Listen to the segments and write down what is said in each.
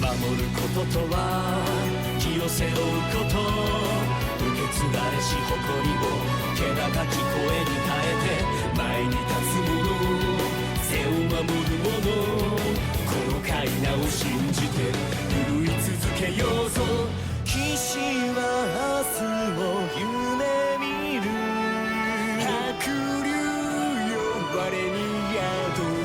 守ることとは気を背負うこと、受け継がれし誇りを気高き声に変えて、前に立つ者、背を守る者、この階段を信じて奮い続けようぞ。騎士は明日を夢見る、白龍よ我に宿れ、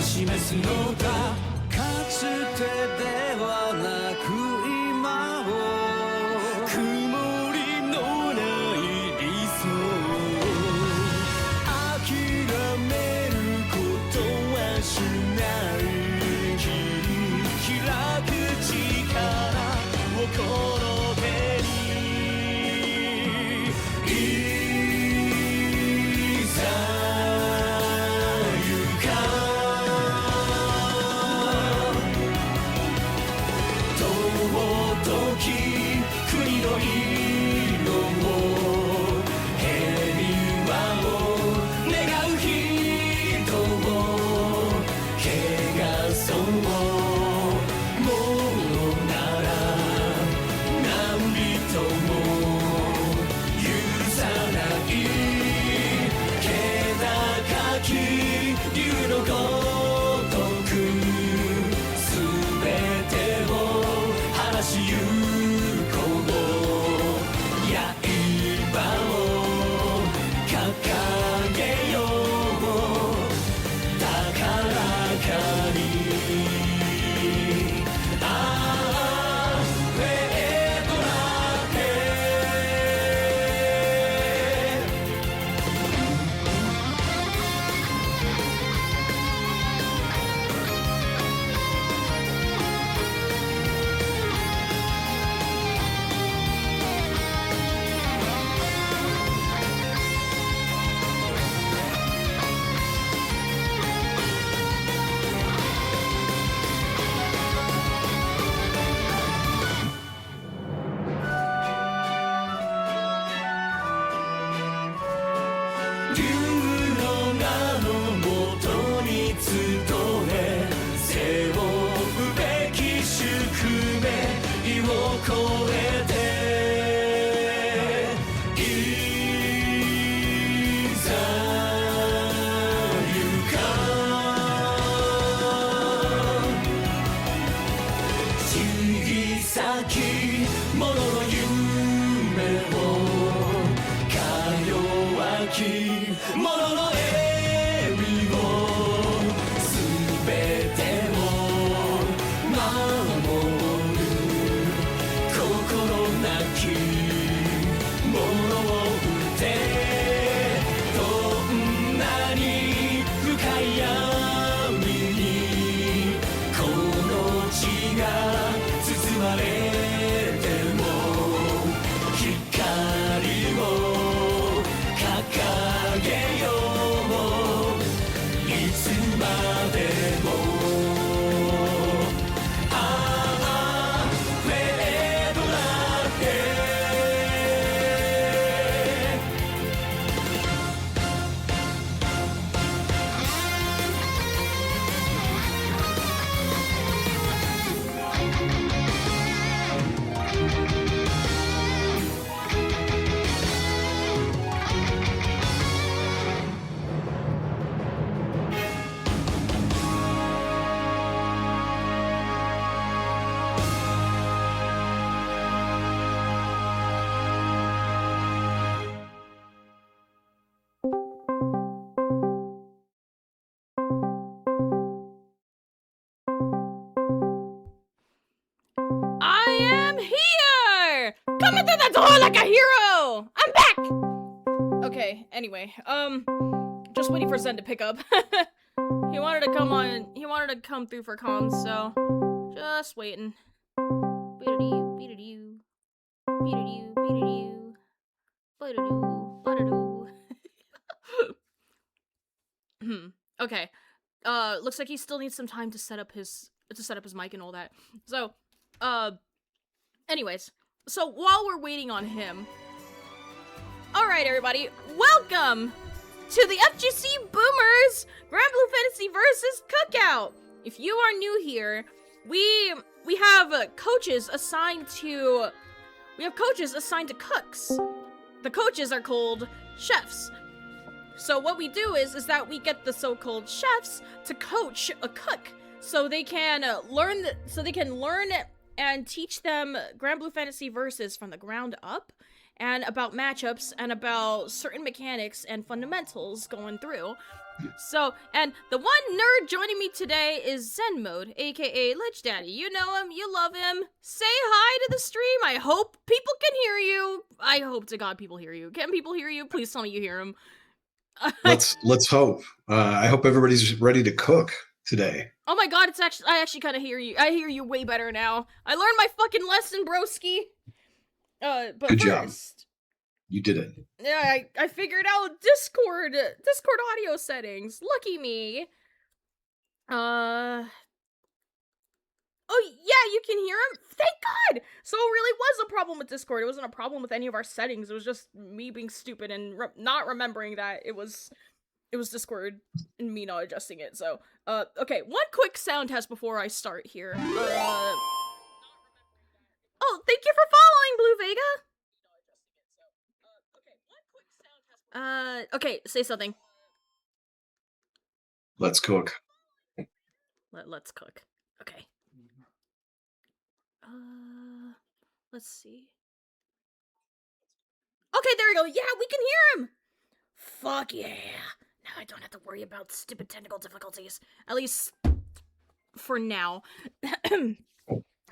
示すのだ。かつてではなく今を、曇りのない理想、諦めることはしない、開く力をこの手に、いざきものの笑みをすべてを守る心なきものを打ってどんなに深い闇にこの地が包まれても光を掲げよういつまでもああレッドラッI am here! Coming through the door like a hero! I'm back! Okay, anyway, just waiting for Zen to pick up. He wanted to come through for comms, so just waiting. Beedadoo, beedadoo, beedadoo, beedadoo, beedadoo, beedadoo. Okay. Looks like he still needs some time to set up his mic and all that. So, anyways, so while we're waiting on him, alright everybody, welcome to the FGC Boomers Grand Blue Fantasy vs. Cookout! If you are new here, we have coaches assigned to cooks. The coaches are called chefs. So what we do is that we get the so-called chefs to coach a cook, so they can learn and teach them Grand Blue Fantasy Versus from the ground up, and about matchups and about certain mechanics and fundamentals going through. So, and the one nerd joining me today is Zen Mode, aka Lich Daddy. You know him, you love him. Say hi to the stream. I hope people can hear you. I hope to God people hear you. Can people hear you? Please tell me you hear him. Let's hope. I hope everybody's ready to cook today. Oh my God, I actually kind of hear you. I hear you way better now. I learned my fucking lesson, broski. But Good first, job. You did it. Yeah, I figured out Discord audio settings. Lucky me. Oh yeah, you can hear him? Thank God! So it really was a problem with Discord. It wasn't a problem with any of our settings. It was just me being stupid and not remembering that it was Discord and me not adjusting it. So, okay, one quick sound test before I start here. Oh, thank you for following, Blue Vega! Okay, say something. Let's cook. Let's cook. Okay. Let's see. Okay, there we go. Yeah, we can hear him! Fuck yeah! Now I don't have to worry about stupid technical difficulties. At least, for now.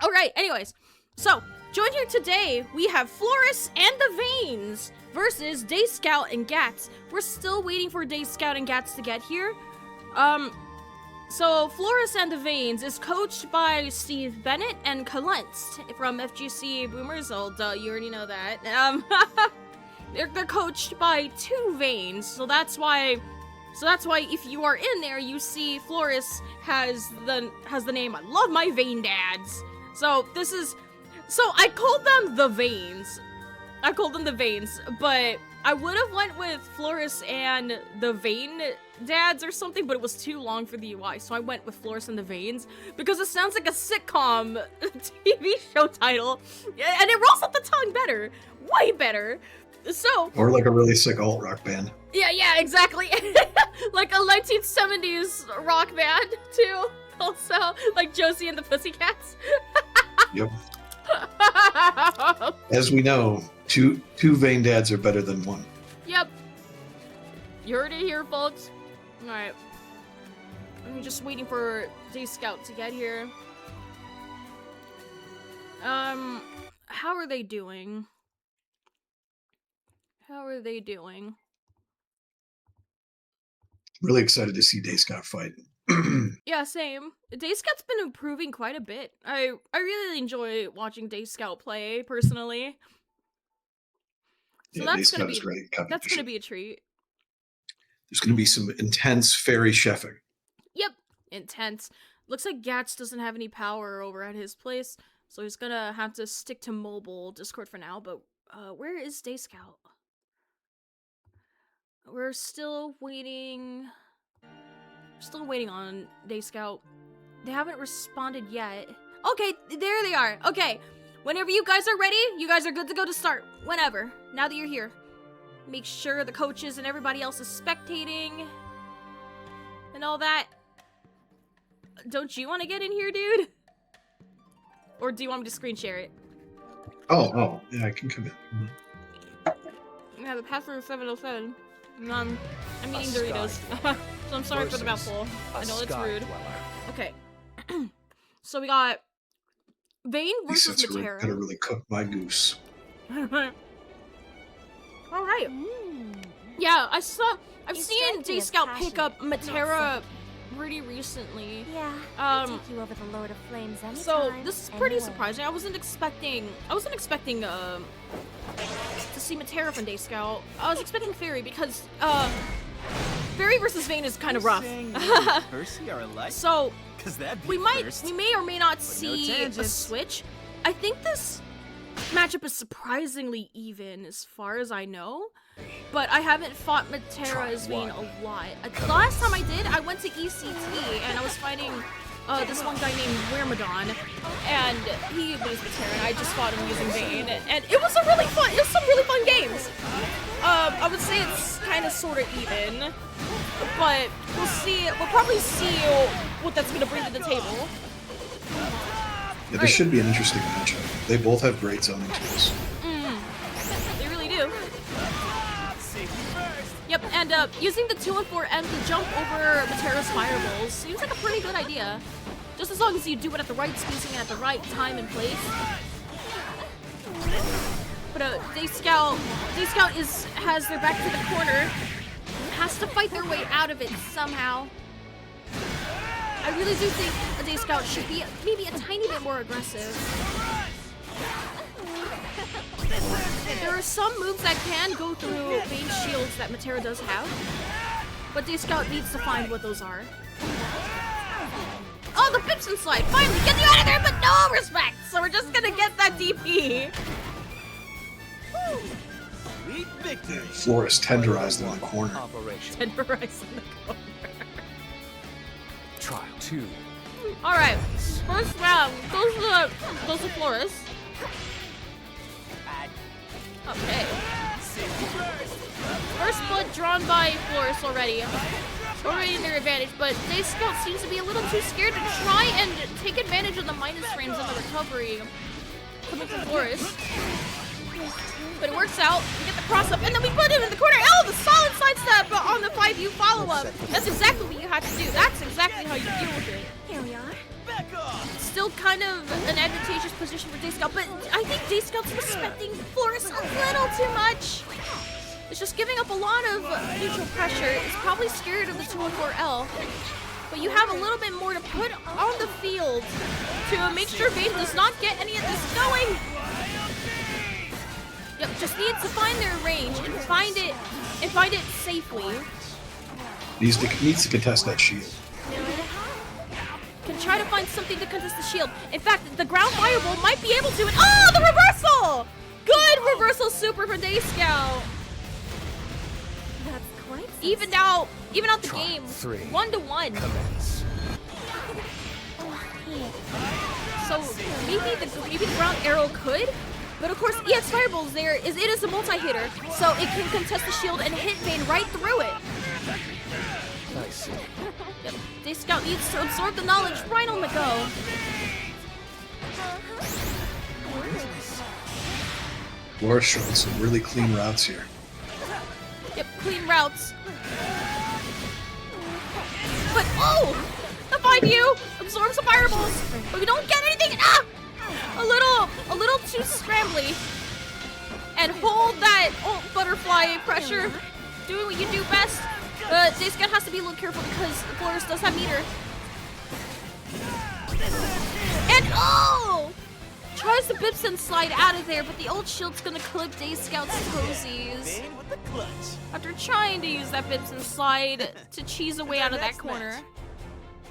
Alright, anyways. So, join here today, we have Floris and the Veins versus Dayscout and Gatts. We're still waiting for Dayscout and Gatts to get here. So Floris and the Veins is coached by Steve Bennett and Kalentz from FGC Boomers. Oh, duh, you already know that. They're coached by two Veins, so that's why if you are in there, you see Floris has the name. I love my Vein dads. So I called them the Veins. But I would have went with Floris and the Vein dads or something, but it was too long for the UI, so I went with Floris and the Veins because it sounds like a sitcom TV show title, and it rolls off the tongue better, way better. So, or like a really sick alt rock band. Yeah, exactly. Like a 1970s rock band too. Also, like Josie and the Pussycats. Yep. As we know, two Vein dads are better than one. Yep. You heard it here, folks. Alright. I'm just waiting for Dayscout to get here. How are they doing? How are they doing? Really excited to see Dayscout fight. Yeah, same. Dayscout's been improving quite a bit. I really enjoy watching Dayscout play, personally. So Yeah, that's gonna Dayscout is great. that's gonna be a treat. There's gonna be some intense fairy chefing. Yep, intense. Looks like Gatts doesn't have any power over at his place, so he's gonna have to stick to mobile Discord for now. But where is Dayscout? We're still waiting. Still waiting on Dayscout. They haven't responded yet. Okay, there they are. Okay, whenever you guys are ready, you guys are good to go to start. Whenever. Now that you're here. Make sure the coaches and everybody else is spectating. And all that. Don't you want to get in here, dude? Or do you want me to screen share it? Oh, yeah, I can come in. Yeah, the password is 707. I'm eating Doritos. So I'm sorry for the mouthful. I know it's rude. Okay. So we got Vayne versus Matera. Gonna really cook my goose. Alright. Yeah, I've seen Dayscout pick up Matera pretty recently. Yeah, I'll take you over the Lord of Flames anytime. So this is pretty surprising. I wasn't expecting to see Matera from Dayscout. I was expecting Fairy because Fairy versus Vayne is kind of rough. So we may or may not see a switch. I think this matchup is surprisingly even as far as I know. But I haven't fought Matera as Vayne a lot. The last time I did, I went to ECT and I was fighting this one guy named Wermadon, and he was Matera, and I just fought him using Vayne, and it was some really fun games. I would say it's kind of sort of even, but we'll probably see what that's gonna bring to the table. Yeah, this should be an interesting matchup. They both have great zoning tools. They really do. Yep, and using the 2 and 4 M to jump over Matera's fireballs seems like a pretty good idea. Just as long as you do it at the right spacing and at the right time and place. But Dayscout has their back to the corner, has to fight their way out of it somehow. I really do think Dayscout should be maybe a tiny bit more aggressive. There are some moves that can go through Vayne's shields that Matera does have, but Dayscout needs to find what those are. Oh, the pips and slide! Finally, get you out of there, but no respect! So we're just gonna get that DP. Florist tenderized in the corner. Tenderized in the corner. Trial 2. Alright, first round goes to Florist. Okay. First blood drawn by Florist already in their advantage, but Dayscout seems to be a little too scared to try and take advantage of the minus frames and the recovery coming from Florist. But it works out. We get the cross up, and then we put him in the corner. Oh, the solid sidestep on the 5U follow-up. That's exactly what you had to do. That's exactly how you deal with it. Here we are. Still kind of an advantageous position for Dayscout, but I think Dayscout's respecting Florist a little too much. It's just giving up a lot of neutral pressure. It's probably scared of the 2 and 4L. But you have a little bit more to put on the field to make sure Vayne does not get any of this going. Yep, just needs to find their range and find it safely. Needs to contest that shield. Can try to find something to contest the shield. In fact, the ground fireball might be able to. And oh, the reversal! Good reversal super from Dayscout. That's quite Even out the Trial game. 3. 1-1. Commence. So maybe the ground arrow could. But of course, EX Fireball's there. It is a multi-hitter, so it can contest the shield and hit Vayne right through it. Nice. Yep. Dayscout needs to absorb the knowledge right on the go. Laura's showing some really clean routes here. Yep. clean routes. But oh, the 5U absorbs the fireballs, but we don't get anything. Ah, a little too scrambly. And hold that butterfly pressure. Doing what you do best. Dayscout has to be a little careful because Flores does have meter. And oh! Tries to Bibson slide out of there, but the old shield's gonna clip Dayscout's toesies. After trying to use that Bibson slide to cheese away out of that corner.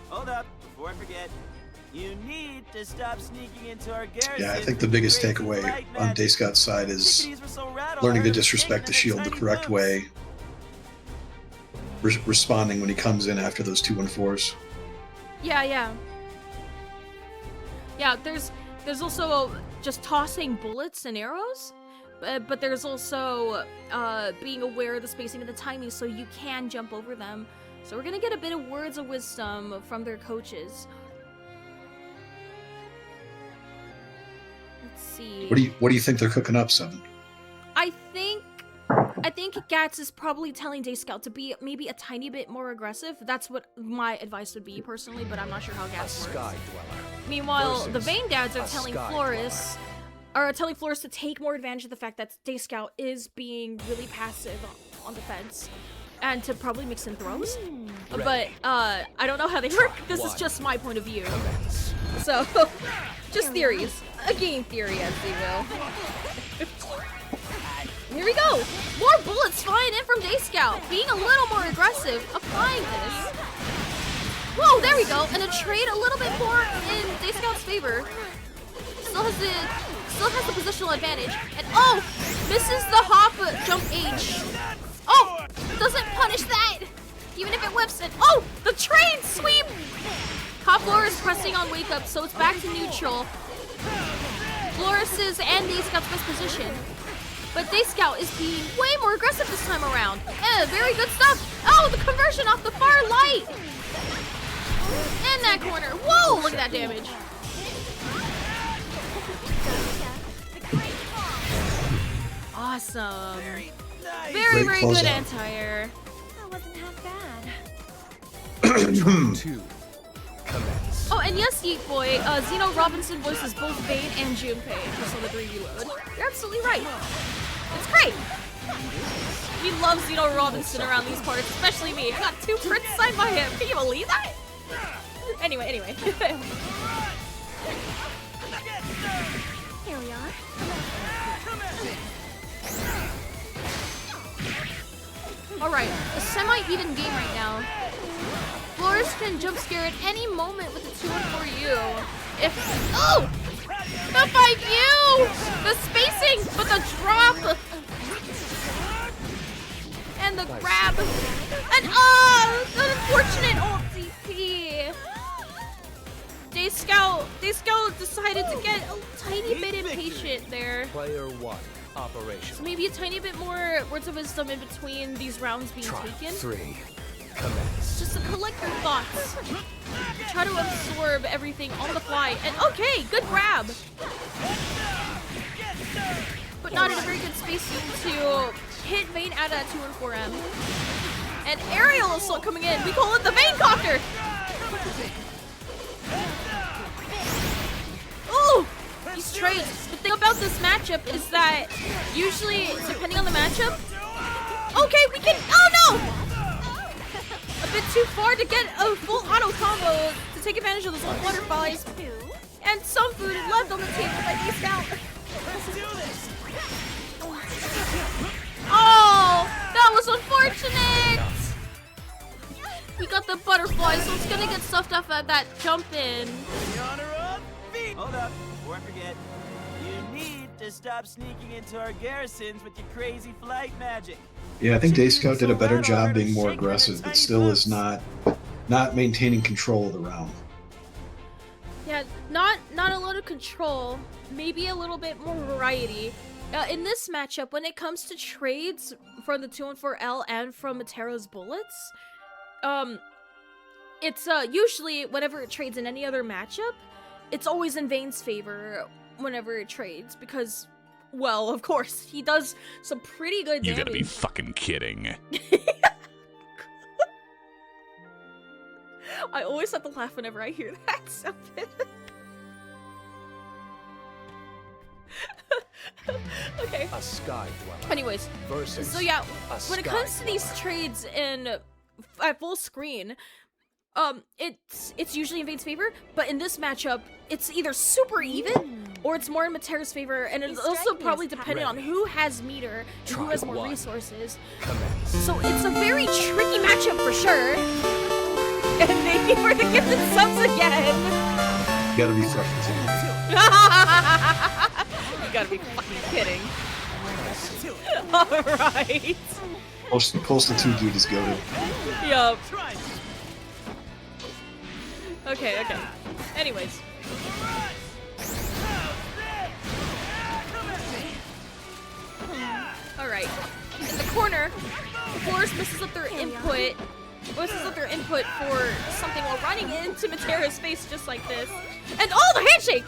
Hold up, before I forget. You need to stop sneaking into our garrison. Yeah, I think the biggest takeaway on Dayscout's side is learning to disrespect the shield the correct way. Responding when he comes in after those 2-1-4s. Yeah. Yeah, there's also just tossing bullets and arrows, but there's also being aware of the spacing and the timing so you can jump over them. So we're gonna get a bit of words of wisdom from their coaches. Let's see. What do you think they're cooking up, Seven? I think Gatts is probably telling Dayscout to be maybe a tiny bit more aggressive. That's what my advice would be personally, but I'm not sure how Gatts works. Meanwhile, the Vayne Dads are telling Flores to take more advantage of the fact that Dayscout is being really passive on defense and to probably mix in throws. But I don't know how they work. This is just my point of view. So, just theories. A game theory, as they will. Here we go! More bullets flying in from Dayscout, being a little more aggressive, applying this. Whoa, there we go, and a trade a little bit more in Dayscout's favor. Still has the positional advantage, and oh, misses the hop jump H. Oh, doesn't punish that, even if it whips it. Oh, the train sweep! Hop Flores pressing on wake up, so it's back to neutral. Flores's and Dayscout's best position. But Dayscout is being way more aggressive this time around. Very good stuff. Oh, the conversion off the far light. In that corner. Whoa, look at that damage. Awesome. Very good anti-air. That wasn't half bad. Oh, and yes, Yeet Boy, Zeno Robinson voices both Vayne and Junpei just on the 3D load. You're absolutely right. It's great. We love Zeno Robinson around these parts, especially me. I got 2 crits signed by him. Can you believe that? Anyway. Here we are. Alright, a semi-even game right now. Flores can jump scare at any moment with the 2-1-4U. Oh! The 5U! The spacing, but the drop! And the grab. And the unfortunate ult CP. Dayscout decided to get a tiny bit impatient there. Player 1, operation. So maybe a tiny bit more words of wisdom in between these rounds being taken. 3, commence. Just to collect your thoughts. Try to absorb everything on the fly. And okay, good grab. But not in a very good spacing to hit Vayne out at 2-4M. And aerial assault coming in. We call it the Vayne copter. Ooh, these trades. The thing about this matchup is that usually, depending on the matchup, okay, we can. Oh no! A bit too far to get a full auto combo to take advantage of those little butterflies. And some food left on the table by Dayscout. Oh, that was unfortunate! We got the butterfly, so it's gonna get stuffed up at that jump in. Hold up, before I forget. You need to stop sneaking into our garrisons with your crazy flight magic. Yeah, I think Dayscout did a better job being more aggressive, but still is not maintaining control of the round. Yeah, not a lot of control, maybe a little bit more variety. In this matchup, when it comes to trades from the 2-1-4L and from Matero's bullets, it's usually whenever it trades in any other matchup, it's always in Vayne's favor whenever it trades, because Well, of course, he does some pretty good damage. You gotta be fucking kidding. I always have to laugh whenever I hear that sound. Okay. A sky dweller. Anyways, Versus so yeah, a when it sky comes to these dweller. trades in at full screen, it's usually in Vane's favor, but in this matchup, it's either super even or it's more in Matera's favor, and it's also probably dependent on who has meter and who has more resources. Commence. So it's a very tricky matchup for sure. And thank you for the gifted subs again. You gotta be fucking You gotta be fucking kidding. Alright. Postal 2 dude is goated. Yup. Okay, okay. Anyways. Alright. In the corner, Force misses up their input. Misses up their input for something while running into Matera's face just like this. And oh, the handshake!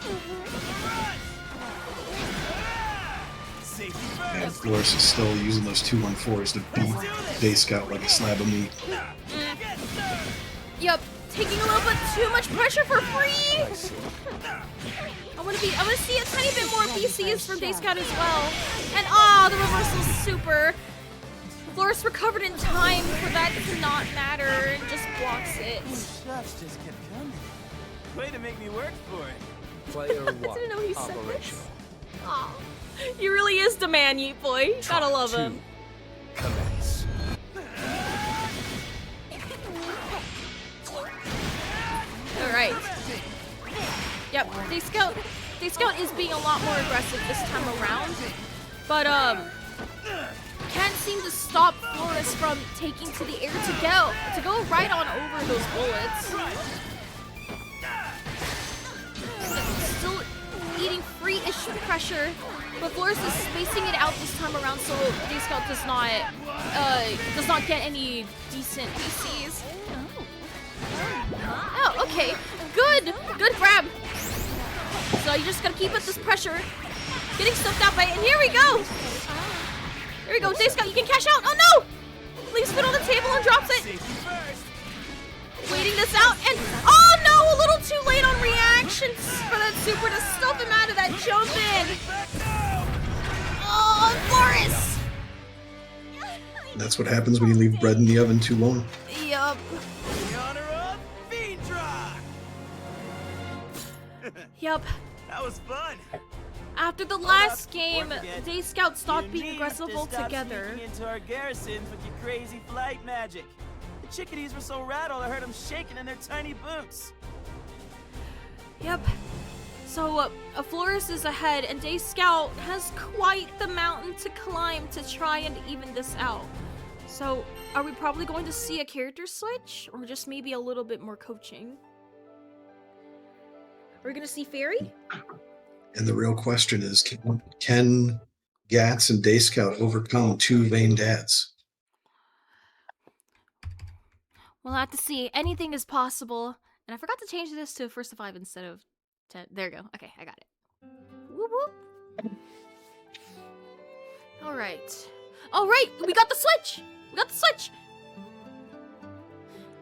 And Flores is still using those 2-1-4s to beat Dayscout like a slab of meat. Yup, taking a little bit too much pressure for free. I wanna see a tiny bit more BCs from Dayscout as well. And the reversal super. Flores recovered in time for that to not matter and just blocks it. Shots just kept coming. Way to make me work for it. Player 1. didn't know he said this. Operational. Aw, he really is the man, Yeet Boy. Gotta love Try him. 2. Commence. Alright. Yep, Dayscout is being a lot more aggressive this time around. But, can't seem to stop Flores from taking to the air to go right on over those bullets. Still eating free-ish pressure, but Flores is spacing it out this time around so Dayscout does not get any decent BCs. Oh, okay. Good grab. So you just gotta keep up this pressure. Getting stuffed out by it, and here we go! Here we go, Dayscout, you can cash out! Oh no! Leaves foot on the table and drops it! Waiting this out, and oh no! A little too late on reactions for that super to stuff him out of that jump in! Oh, Flores! That's what happens when you leave bread in the oven too long. Yup. The honor of Fiendra! Yup. That was fun. After the last game, Dayscout stopped being aggressive altogether. Sneaking into our garrisons with your crazy flight magic. The chickadees were so rattled I heard them shaking in their tiny boots. Yep. So, Flores is ahead, and Dayscout has quite the mountain to climb to try and even this out. So, are we probably going to see a character switch, or just maybe a little bit more coaching? Are we gonna see Fairy? And the real question is, can Gatts and Dayscout overcome 2 Vane dads? We'll have to see. Anything is possible. And I forgot to change this to 1st to 5 instead of 10. There we go. Okay, I got it. Whoop whoop. Alright. Alright, we got the switch! We got the switch!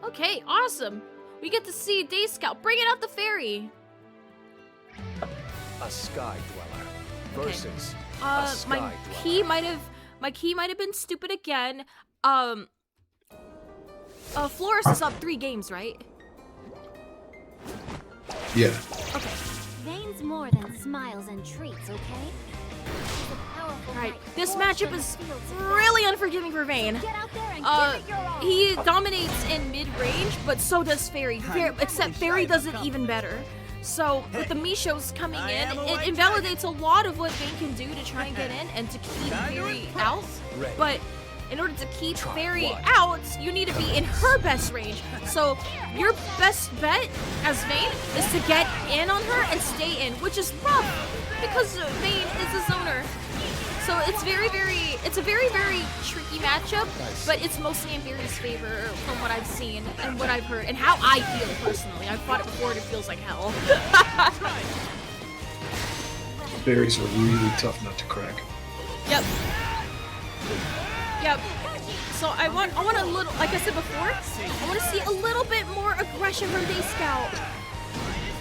Okay, awesome. We get to see Dayscout bringing out the fairy. A sky dweller. Versus a sky My dweller. key might have been stupid again. Flores is up 3 games, right? Yeah. Okay. Vane's more than smiles and treats, okay? Right. This matchup is really unforgiving for Vane. Get out there and give it your all. He dominates in mid-range, but so does Fairy. Except Fairy does it even better. So, with the Mishos coming in, it invalidates a lot of what Vane can do to try and get in and to keep Fairy out. But in order to keep Fairy out, you need to be in her best range. So, your best bet as Vane is to get in on her and stay in, which is rough because Vane is a zoner. So it's a very, very tricky matchup, but it's mostly in Fairy's favor from what I've seen and what I've heard and how I feel personally. I've fought it before and it feels like hell. berries are really tough nut to crack. Yep. Yep. So I want a little, like I said before, I want to see a little bit more aggression from Dayscout.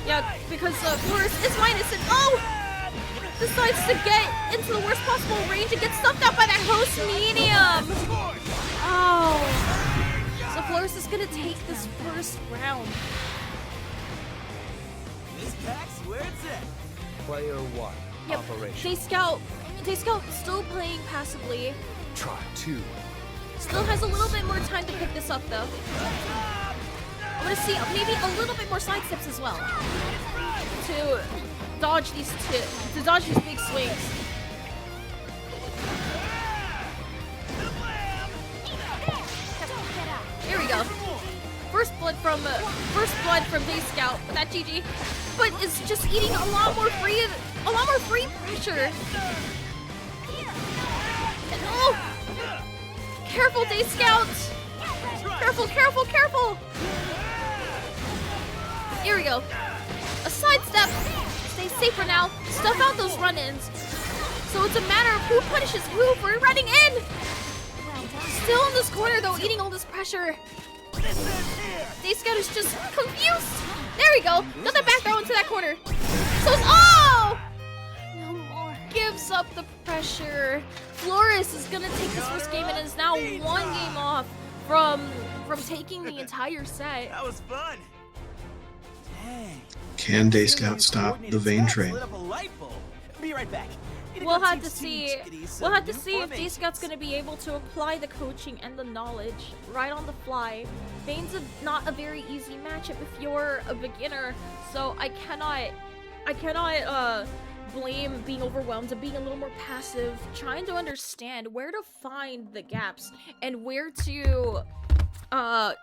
Yeah, because Flores is minus and decides to get into the worst possible range and get stuffed out by that host medium. Oh. So Flores is gonna take this first round. This pack's where it's at. Player 1. Yep. Operation. Dayscout still playing passively. Try 2. Still has a little bit more time to pick this up though. I want to see maybe a little bit more side steps as well to dodge these big swings. Here we go. First blood from Dayscout, but that GG. But is just eating a lot more free pressure. And careful, Dayscout! Careful! Here we go. A sidestep. Stay safe for now. Stuff out those run-ins. So it's a matter of who punishes who for running in. Still in this corner though, eating all this pressure. Dayscout is just confused. There we go. Got that back throw into that corner. So it's no more. Gives up the pressure. Flores is gonna take this first game and is now 1 game off from taking the entire set. That was fun. Dang. Can Dayscout stop the vein train? Be right back. We'll have to see if Dayscout's gonna be able to apply the coaching and the knowledge right on the fly. Vane's not a very easy matchup if you're a beginner, so I cannot blame being overwhelmed and being a little more passive, trying to understand where to find the gaps and where to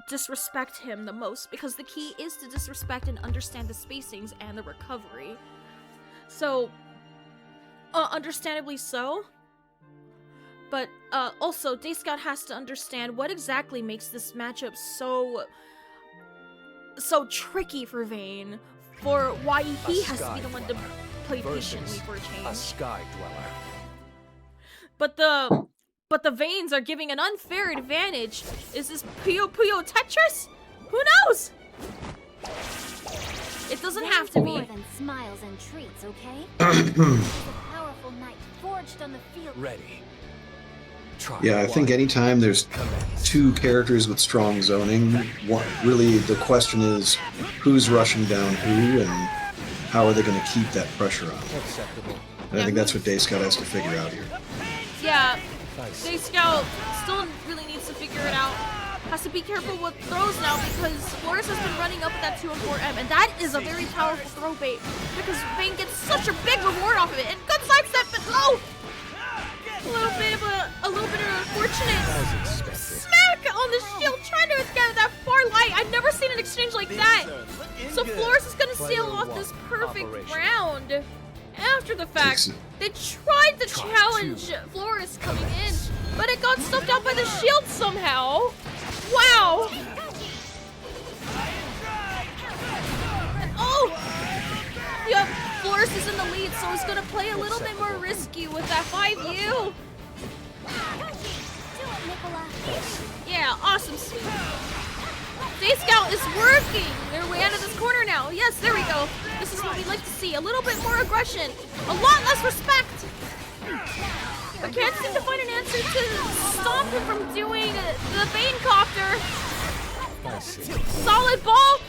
disrespect him the most, because the key is to disrespect and understand the spacings and the recovery. So understandably so, but also Dayscout has to understand what exactly makes this matchup so tricky for Vane, for why he has to be the one to play patiently for a change. A sky dweller. But the Vanes are giving an unfair advantage. Is this Puyo Puyo Tetris? Who knows? It doesn't have to be. More than smiles and treats, okay? He's a powerful knight forged on the field. Ready. Try Yeah, I think 1. anytime there's 2 characters with strong zoning, really the question is who's rushing down who and how are they going to keep that pressure on. Acceptable. And I think that's what Dayscout has to figure out here. Yeah, Nice. Dayscout still really needs to figure it out. Has to be careful with throws now because Flores has been running up with that 2 and 4M, and that is a very powerful throw bait because Vane gets such a big reward off of it. And good sidestep, but a little bit of an unfortunate smack on the shield, trying to get that far light. I've never seen an exchange like that. So Flores is gonna seal off this perfect round. After the fact, they tried to challenge Flores coming in, but it got stuffed out by the shield somehow. Wow! And yep, Flores is in the lead, so he's gonna play a little bit more risky with that 5U. Yeah, awesome. Dayscout is working their way out of this corner now. Yes, there we go. This is what we like to see. A little bit more aggression. A lot less respect. But can't seem to find an answer to stop him from doing the Bane Copter. Solid ball.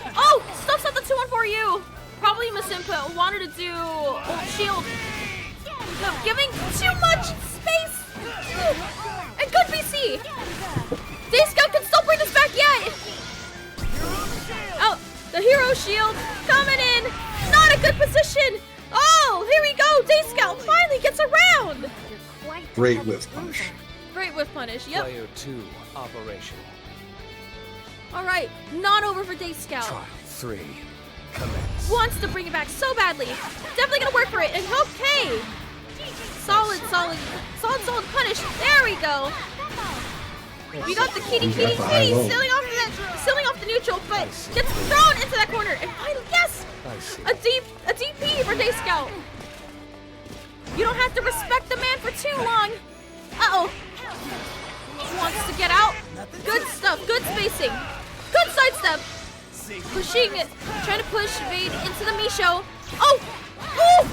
Stuffs out the 2-1-4U. Probably misinput. Wanted to do old shield. No, giving too much space. And good BC. Dayscout can still bring this back yet. The hero shield coming in. Not a good position. Here we go. Dayscout finally gets around. Great whiff punish. Great whiff punish. Yep. Player 2. Operation. All right. Not over for Dayscout. Trial 3. Commence. Wants to bring it back so badly. Definitely gonna work for it. And okay. Solid punish. There we go. We got the kitty sealing off the neutral, but gets thrown into that corner. And finally, yes! A DP for Dayscout. You don't have to respect the man for too long. Uh-oh. Wants to get out. Good stuff. Good spacing. Good sidestep. Pushing, trying to push Vade into the Misho. Oh! Oh!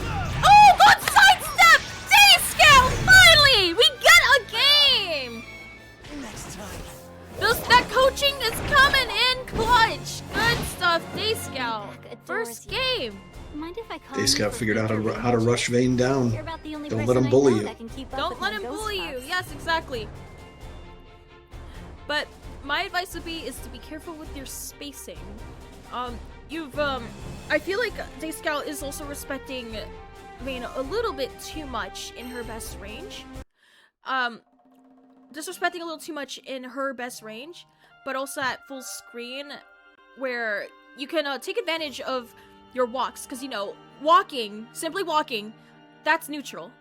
Oh! Good sidestep! Dayscout! Finally! We get a game! Next time. That coaching is coming in clutch. Good stuff, Dayscout. First game. Mind if I call Dayscout figured out how to rush Vane down. You're about the only Don't person let him I bully know you. that can keep up Don't with let my him ghost bully you. puffs. Yes, exactly. But my advice would be is to be careful with your spacing. I feel like Dayscout is also respecting Vane a little bit too much in her best range. Disrespecting a little too much in her best range, but also at full screen where you can take advantage of your walks, because, you know, simply walking, that's neutral.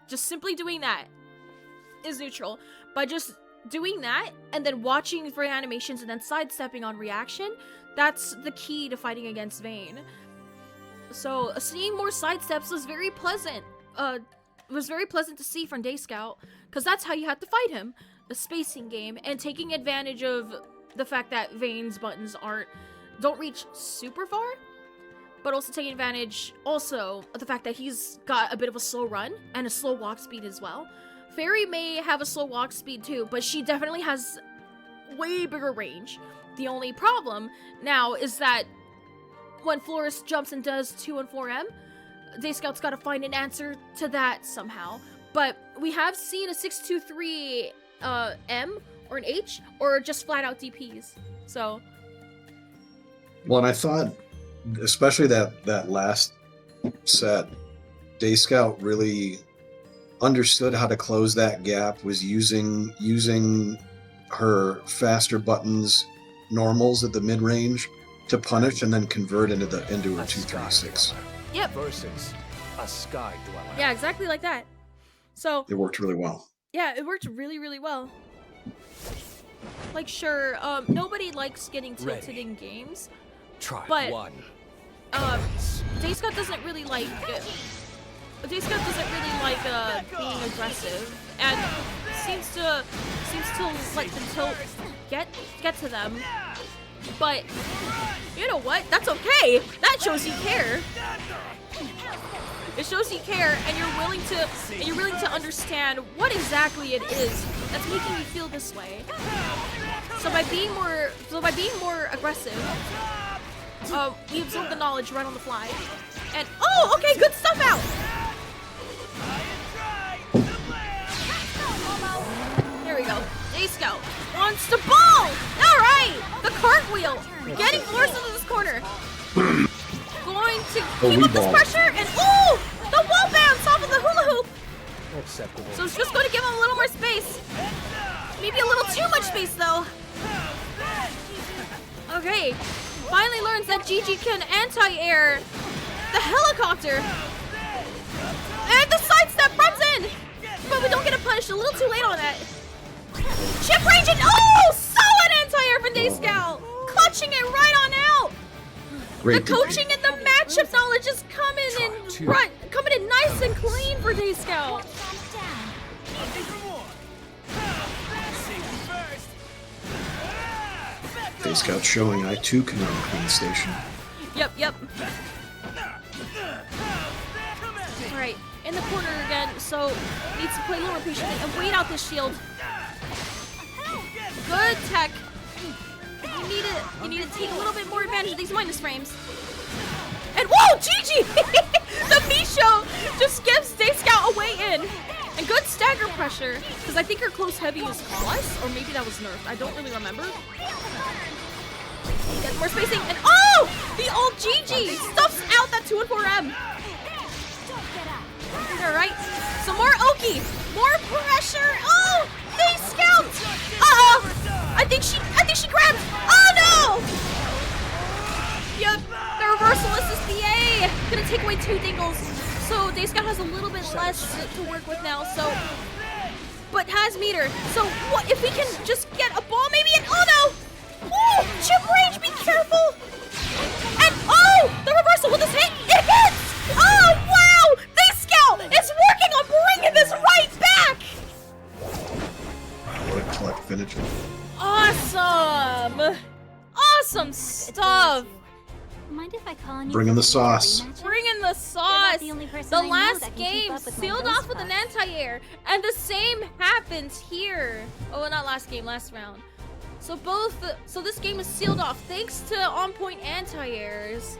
Just simply doing that is neutral. By just doing that and then watching for animations and then sidestepping on reaction, that's the key to fighting against Vane. So seeing more sidesteps was very pleasant. Was very pleasant to see from Dayscout, because that's how you have to fight him. The spacing game and taking advantage of the fact that Vane's buttons don't reach super far, but also taking advantage also of the fact that he's got a bit of a slow run and a slow walk speed as well. Fairy may have a slow walk speed too, but she definitely has way bigger range. The only problem now is that when Florist jumps and does 2 and 4M, Dayscout's got to find an answer to that somehow. But we have seen a 623 M or an H or just flat out DPs. So. Well, and I thought, especially that last set, Dayscout really understood how to close that gap, was using her faster buttons, normals at the mid range to punish and then convert into her 236. Yep. Versus a sky dweller. Yeah, exactly like that. So It worked really well. yeah, it worked really, really well. Like, sure, nobody likes getting tilted Ready. in games, Try but one. Dayscout doesn't really like being aggressive, and seems to let the tilt get to them. But you know what? That's okay. That shows you care. It shows you care, and you're willing to understand what exactly it is that's making you feel this way. So by being more aggressive, we absorb the knowledge right on the fly. And oh, okay, good stuff out. There we go. Dayscout wants to ball. All right, the cartwheel, getting Florist into this corner. Going to keep up this pressure, and oh, the wall bounce off of the hula hoop. Acceptable. So it's just going to give him a little more space. Maybe a little too much space, though. Okay, finally learns that Gigi can anti-air the helicopter. And the sidestep runs in. But we don't get a punish. A little too late on that. Chip range and oh, solid anti-air from Dayscout. Clutching it right on out. Great The coaching and the matchup knowledge is coming in nice and clean for Dayscout. Dayscout showing I too can run a clean station. Yep. Alright, in the corner again, so needs to play a little more patiently and wait out this shield. Good tech. You need to take a little bit more advantage of these minus frames. And whoa, Gigi! The Misho just gives Dayscout a way in. And good stagger pressure, because I think her close heavy is plus, or maybe that was nerfed. I don't really remember. Get more spacing, and oh! The old Gigi stuffs out that 2 and 4M. Alright, some more Oki, more pressure. Oh! Dayscout! Uh-oh! I think she grabbed. Oh no! Yep, the reversal assist BA gonna take away 2 dingles. So Dayscout has a little bit less to work with now, so but has meter. So what if we can just get a ball maybe, and oh no! Oh, chip range, be careful! And oh, the reversal with this hit, it hits! Oh wow! Dayscout is working Damn! Awesome stuff! Mind if I call on you? Bring in the sauce. Bring in the sauce! The last game sealed sealed off with an anti-air, and the same happens here. Oh, well, not last game, last round. So so this game is sealed off thanks to on-point anti-airs.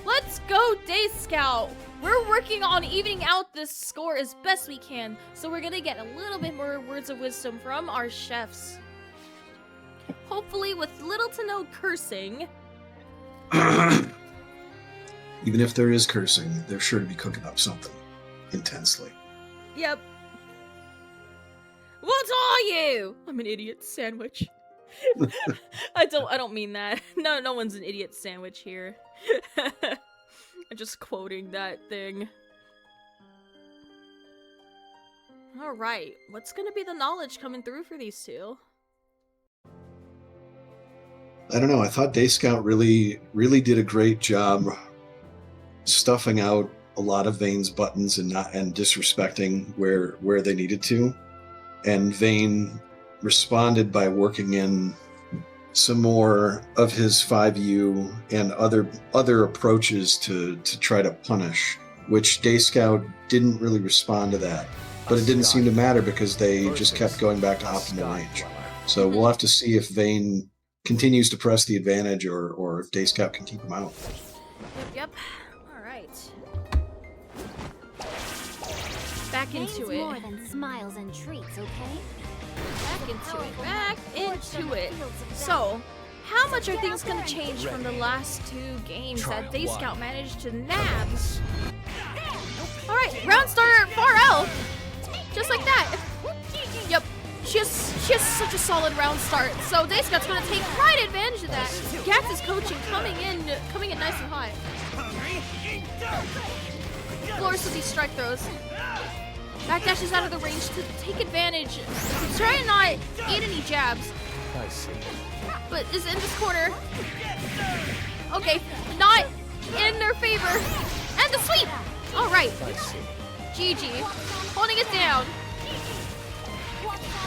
Let's go, Dayscout! We're working on evening out this score as best we can, so we're gonna get a little bit more words of wisdom from our chefs. Hopefully with little to no cursing. Even if there is cursing, they're sure to be cooking up something intensely. Yep. What are you? I'm an idiot sandwich. I don't mean that. No one's an idiot sandwich here. I'm just quoting that thing. Alright, what's gonna be the knowledge coming through for these two? I don't know. I thought Dayscout really did a great job stuffing out a lot of Vane's buttons and disrespecting where they needed to. And Vane responded by working in some more of his 5U and other approaches to try to punish, which Dayscout didn't really respond to that. But it didn't seem to matter because they just kept going back to optimal range. So we'll have to see if Vane continues to press the advantage or if Dayscout can keep him out. Yep. Alright. Back into Vane's it. more than smiles and treats, okay? Back into it. Back into it. So, how much are things gonna change from the last two games that Dayscout managed to nab? Alright, round starter far out. Just like that. Yep. She has such a solid round start, so Dayscout's gonna take right advantage of that. Gatts is coaching, coming in nice and hot. Floors with these strike throws. Backdashes out of the range to take advantage. Try and not eat any jabs. I see. But is in this corner. Okay, not in their favor. And the sweep! Alright. I see. GG. Holding it down.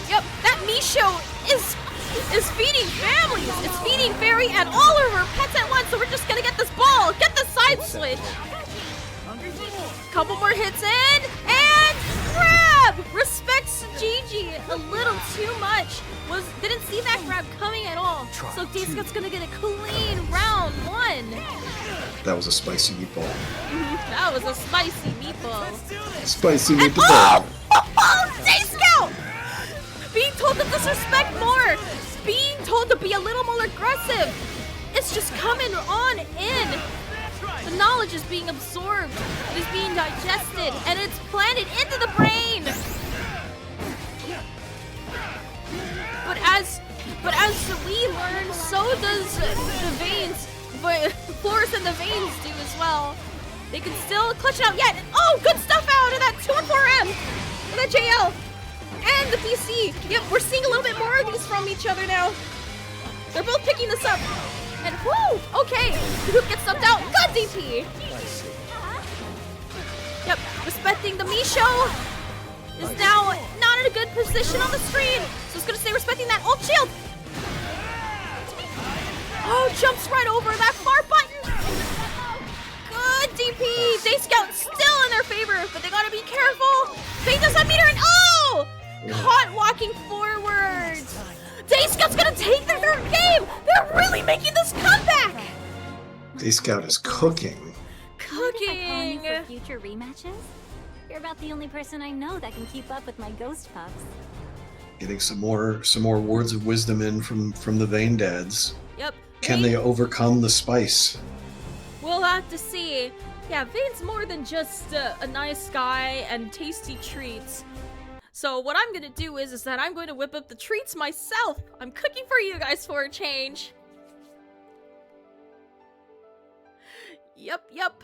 Yep, that Misho is feeding families. It's feeding Fairy and all of her pets at once, so we're just gonna get this ball. Get the side switch. Couple more hits in, and grab! Respects Gigi a little too much. Didn't see that grab coming at all. So Dayscout's gonna get a clean round one. That was a spicy meatball. That was a spicy meatball. Spicy meatball. Oh, Dayscout! Being told to disrespect more, being told to be a little more aggressive. It's just coming on in. The knowledge is being absorbed, it is being digested, and it's planted into the brain. But as we learn, so does the veins. But Floris and the veins do as well. They can still clutch it out yet. Oh, good stuff out of that 214M, and that JL, and the PC. Yep, we're seeing a little bit more of these from each other now. They're both picking this up. And whoo! Okay, Hoop gets stumped out. Good DP. Yep, respecting the Misho is now not in a good position on the screen, so it's gonna stay respecting that ult shield. Oh, jumps right over that far button. Good DP. Dayscout still in their favor, but they gotta be careful. Fate does not meet her, and oh! Caught walking forwards. Dayscout's gonna take their third game! They're really making this comeback! Dayscout is cooking. Cooking! For future rematches? You're about the only person I know that can keep up with my ghost pups. Getting some more words of wisdom in from the Vane dads. Yep. Can they overcome the spice? We'll have to see. Yeah, Vane's more than just a nice guy and tasty treats. So what I'm gonna do is that I'm going to whip up the treats myself. I'm cooking for you guys for a change. Yep.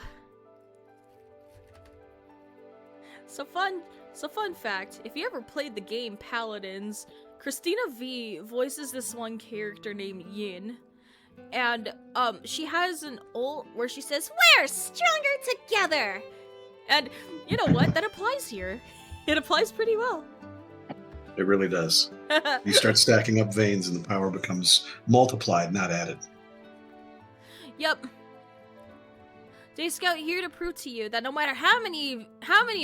So fun fact, if you ever played the game Paladins, Christina V voices this one character named Yin. And she has an ult where she says, "We're stronger together!" And you know what? That applies here. It applies pretty well. It really does. You start stacking up veins and the power becomes multiplied, not added. Yep. Dayscout here to prove to you that no matter how many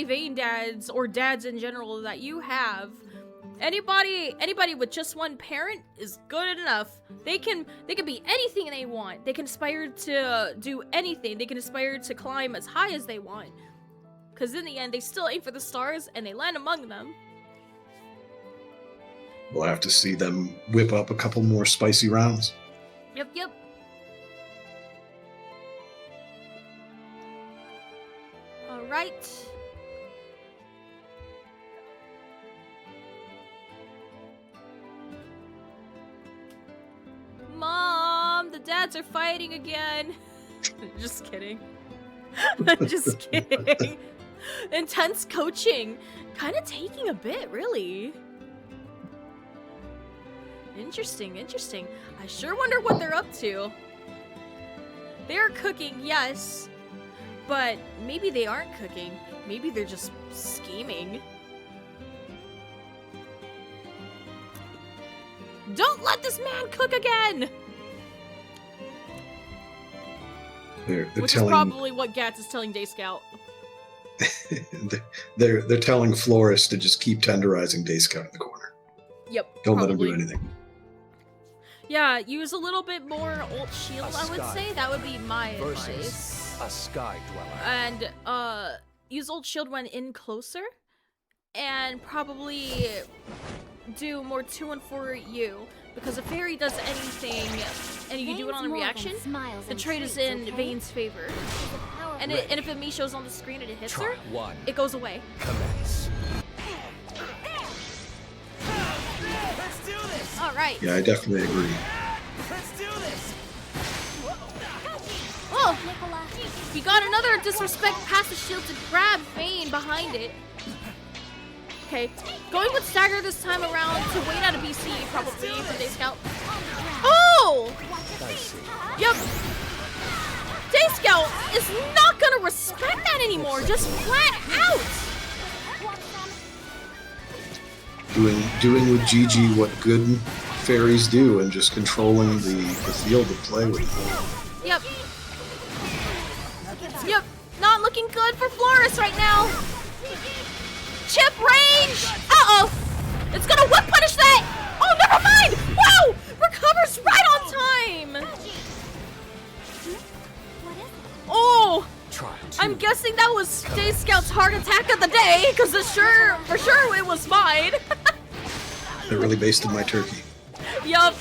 vein dads or dads in general that you have, anybody with just one parent is good enough. They can be anything they want. They can aspire to do anything. They can aspire to climb as high as they want. Because in the end, they still aim for the stars and they land among them. We'll have to see them whip up a couple more spicy rounds. Yep. Alright. Mom, the dads are fighting again. Just kidding. Just kidding. Intense coaching. Kind of taking a bit, really. Interesting. I sure wonder what they're up to. They're cooking, yes. But maybe they aren't cooking. Maybe they're just scheming. Don't let this man cook again! Which is probably what Gatts is telling Dayscout. they're telling Florist to just keep tenderizing Dayscout in the corner. Yep. Don't let him do anything. Yeah, use a little bit more ult shield, I would say. That would be my advice. A sky dweller. And use ult shield when in closer. And probably do more 2 and 4 you. Because if Fairy does anything and you do it on a reaction, the trade is in Vayne's favor. And if a me shows on the screen and it hits her, it goes away. Commence. Let's do this. All right. Yeah, I definitely agree. Let's do this. Oh, he got another disrespect past the shield to grab Vayne behind it. Okay, going with Stagger this time around to wait out a BC probably for Dayscout. Oh! Yep. Dayscout is not gonna respect that anymore, just flat out. Doing with Gigi what good fairies do and just controlling the field to play with. Yep. Yep. Not looking good for Florist right now. Chip range! Uh-oh! It's gonna whip punish that! Oh, never mind! Wow! Recovers right on time! Oh! I'm guessing that was Dayscout's heart attack of the day, because for sure it was mine. They really basted my turkey. Yup.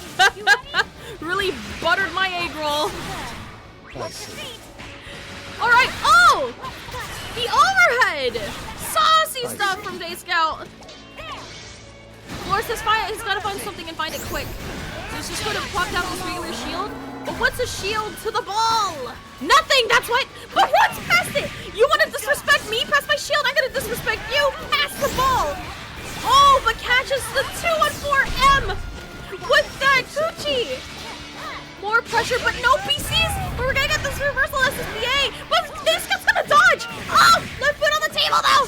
Really buttered my egg roll. Alright, oh! The overhead! Saucy stuff from Dayscout. Florist he's gotta find something and find it quick. So he's just gonna plop down this regular shield. But what's a shield to the ball? Nothing, that's what! But what's past it? You wanna disrespect me past my shield? I'm gonna disrespect you past the ball! Oh, but catches the 2-on-4M with that Gucci! More pressure, but no BCs! We're gonna get this reversal SSBA! But Dayscout's gonna dodge! Oh! Left foot on the table, though!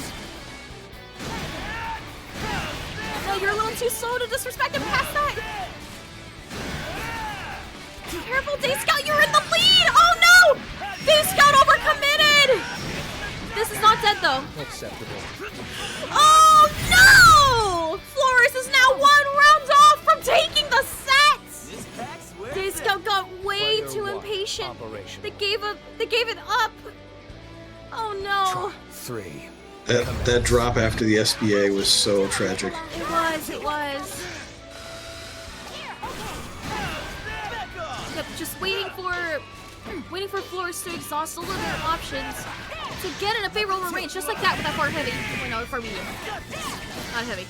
No, you're a little too slow to disrespect him past that! Careful, Dayscout, you're in the lead! Oh no! Dayscout overcommitted! This is not dead, though. Acceptable. Oh no! Florist is now 1 round off from taking the set! Dayscout got way too impatient. They gave it up. Oh no. 3. That drop after the SBA was so tragic. It was. Yep, just waiting for Florist to exhaust all of their options to get in a favorable range, just like that with that far heavy. Oh no, far medium. Not heavy.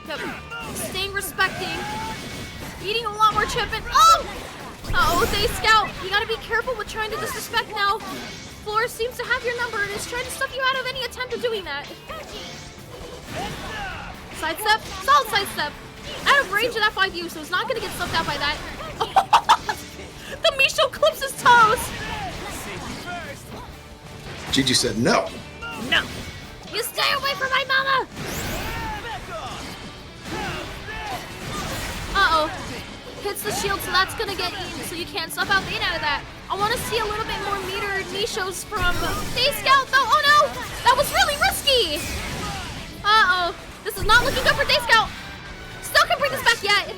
Yep. Staying respecting. Eating a lot more chip and oh, Dayscout, you gotta be careful with trying to disrespect now. Florist seems to have your number and is trying to stuff you out of any attempt of doing that. Sidestep, solid sidestep. Out of range of that 5U, so it's not gonna get stuffed out by that. The Misho clips his toes. Gigi said no. No. You stay away from my hits the shield, so that's gonna get eaten, so you can't stuff out Vayne out of that. I want to see a little bit more metered Nishos from Dayscout, though. Oh no! That was really risky! Uh-oh. This is not looking good for Dayscout. Still can't bring this back yet.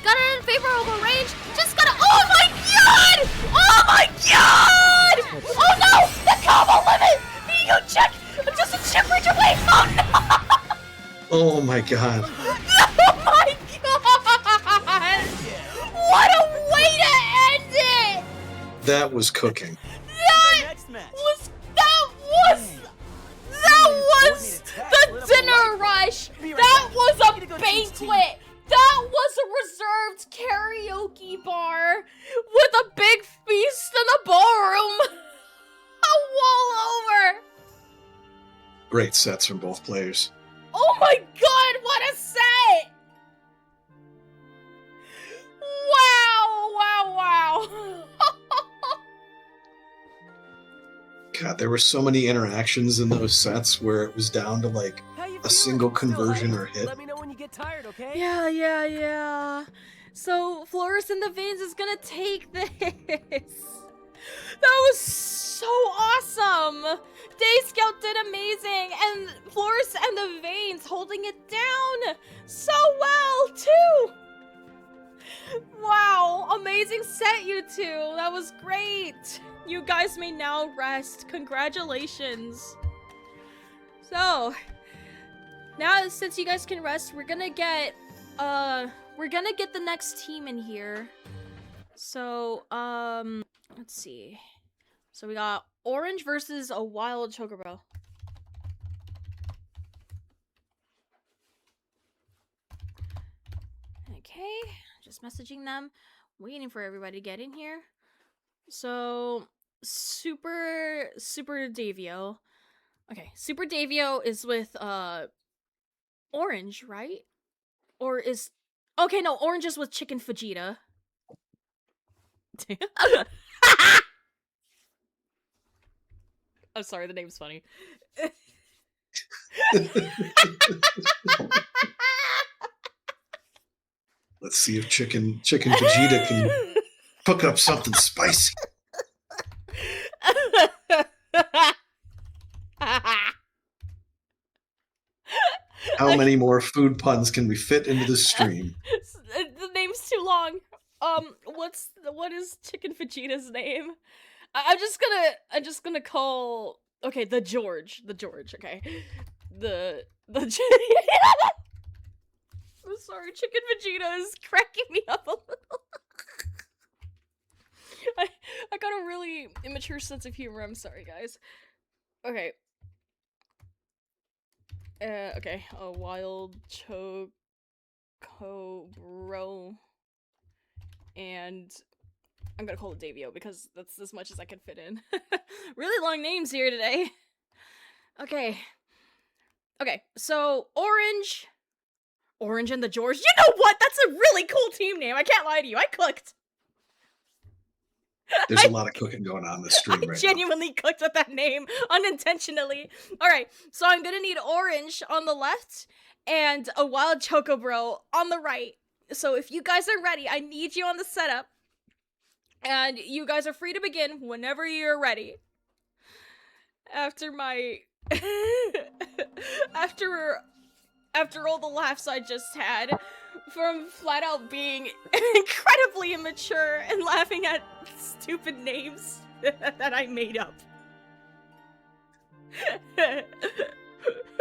Got it in favorable range. Just gotta. Oh my god! Oh my god! Oh no! The combo limit! You check! Just a chip reach away! Oh no! Oh my god. Oh my god! What a way to end it! That was cooking. That was the dinner rush! That was a banquet! That was a reserved karaoke bar with a big feast in a ballroom! A wall over! Great sets from both players. Oh my god, what a set! Wow! God, there were so many interactions in those sets where it was down to like a single conversion or hit. Let me know when you get tired, okay? Yeah. So, Flores and the Veins is gonna take this. That was so awesome! Dayscout did amazing, and Flores and the Veins holding it down so well, too! Wow, amazing set, you two. That was great. You guys may now rest. Congratulations. So, now since you guys can rest, we're gonna get the next team in here. So, let's see. So we got Orange versus a Wild Chocobo. Okay, just messaging them, waiting for everybody to get in here. So, Super Davio. Okay, Super Davio is with Orange, right? Or is okay? No, Orange is with Chicken Vegeta. I'm sorry, the name's funny. Let's see if Chicken Vegeta can cook up something spicy. How many more food puns can we fit into the stream? The name's too long. What is Chicken Vegeta's name? I'm just gonna call, okay, the George, okay, the I'm sorry, Chicken Vegeta is cracking me up a little. I got a really immature sense of humor. I'm sorry, guys. Okay. Okay, a Wild Chocobro, and I'm gonna call it Davio because that's as much as I can fit in. Really long names here today. Okay, so Orange and the George. You know what? That's a really cool team name. I can't lie to you. I cooked. There's a lot of cooking going on in the stream right now. I genuinely cooked with that name unintentionally. Alright, so I'm gonna need Orange on the left and a Wild Chocobro on the right. So if you guys are ready, I need you on the setup. And you guys are free to begin whenever you're ready. After my... After all the laughs I just had from flat out being incredibly immature and laughing at stupid names that I made up.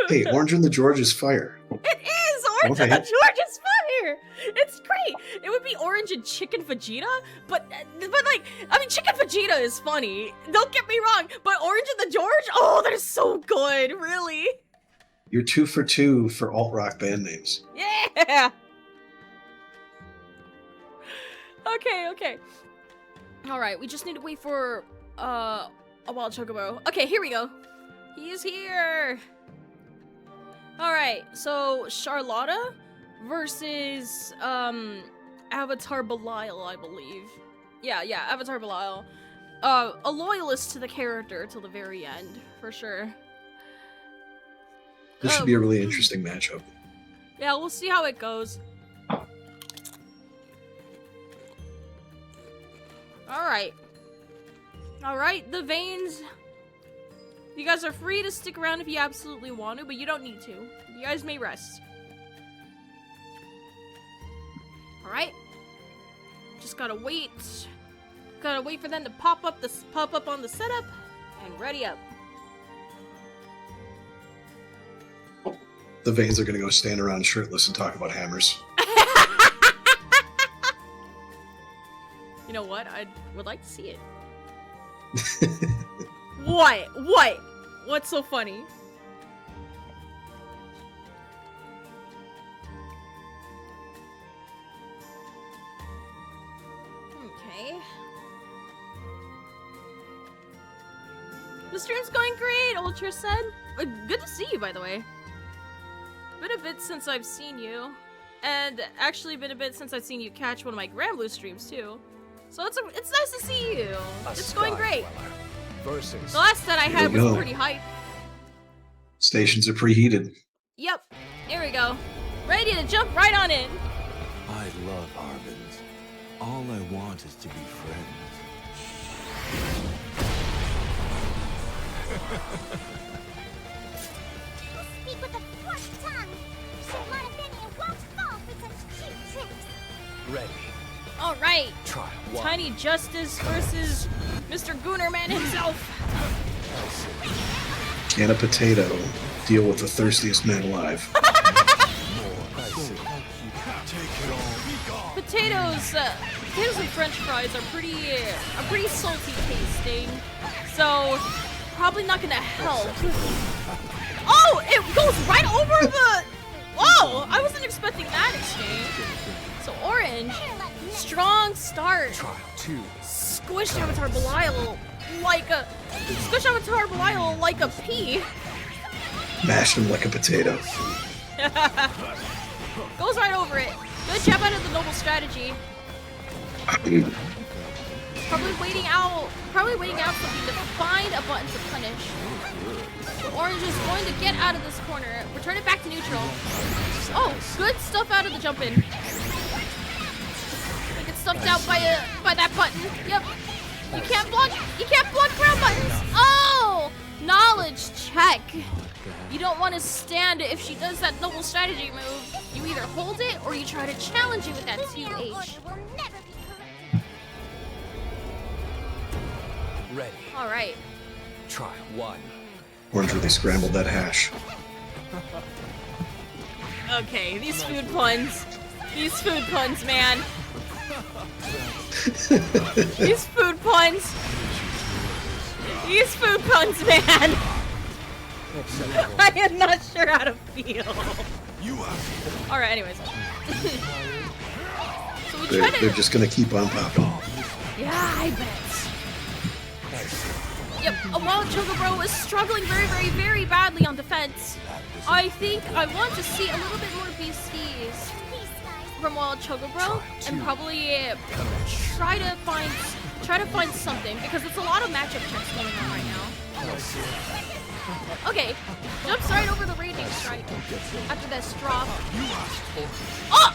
Hey, Orange and the George is fire. It is! Orange and the George is fire! It's great! It would be Orange and Chicken Vegeta, but like, I mean, Chicken Vegeta is funny. Don't get me wrong, but Orange and the George, oh, they're so good, really. You're 2 for 2 for alt-rock band names. Yeah! Okay. Alright, we just need to wait for, a Wild Chocobo. Okay, here we go. He's here! Alright, so Charlotta versus, Avatar Belial, I believe. Yeah, Avatar Belial. A loyalist to the character till the very end, for sure. This should be a really interesting matchup. Yeah, we'll see how it goes. Alright. Alright, the veins. You guys are free to stick around if you absolutely want to, but you don't need to. You guys may rest. Alright. Just gotta wait. Gotta wait for them to pop up on the setup and ready up. The veins are gonna go stand around shirtless and talk about hammers. You know what? I would like to see it. What? What? What's so funny? Okay. The stream's going great, Ultra said. Good to see you, by the way. Been a bit since I've seen you. And actually been a bit since I've seen you catch one of my Grand Blue streams, too. So it's nice to see you. It's going great. The last set I had was pretty hype. Stations are preheated. Yep. Here we go. Ready to jump right on in. I love Arvins. All I want is to be friends. Speak with a forked tongue. Sir Montevideo won't fall for such cheap tricks. Ready. All right. Try one. Tiny Justice versus Mr. Goonerman himself. Can a potato deal with the thirstiest man alive? Potatoes and French fries are pretty salty tasting, so probably not gonna help. Oh, it goes right over the. Whoa! I wasn't expecting that exchange. So orange, strong start. Trial 2. Squished Avatar Belial like a pea. Mashed him like a potato. Goes right over it. Good job out of the noble strategy. Probably waiting out something to find a button to punish. The orange is going to get out of this corner. Return it back to neutral. Oh, good stuff out of the jump in. Get stuffed out by that button. Yep. You can't block ground buttons. Oh! Knowledge check. You don't want to stand if she does that noble strategy move. You either hold it or you try to challenge it with that 2H. Ready. Alright. Try 1. Orange really scrambled that hash. Okay, these food puns. These food puns, man. These food puns. These food puns, man. I am not sure how to feel. Alright, anyways. So They're just gonna keep on popping. Yeah, I bet. Yep, while Chocobro is struggling very, very, very badly on defense, I think I want to see a little bit more BCs from Wild Chocobro and probably try to find something because it's a lot of matchup checks going on right now. Okay, jumps right over the raging strike after this drop. Oh!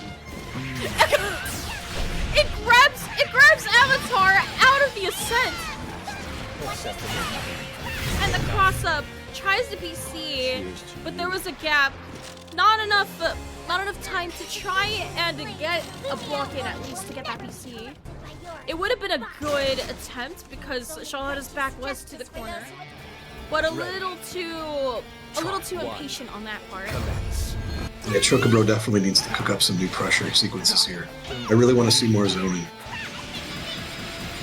It grabs Avatar out of the ascent. And the cross-up tries to BC, but there was a gap. Not enough time to try and get a block in at least to get that BC. It would have been a good attempt because Charlotta's back was to the corner, but a little too impatient on that part. Yeah, Chocobro definitely needs to cook up some new pressure sequences here. I really want to see more zoning.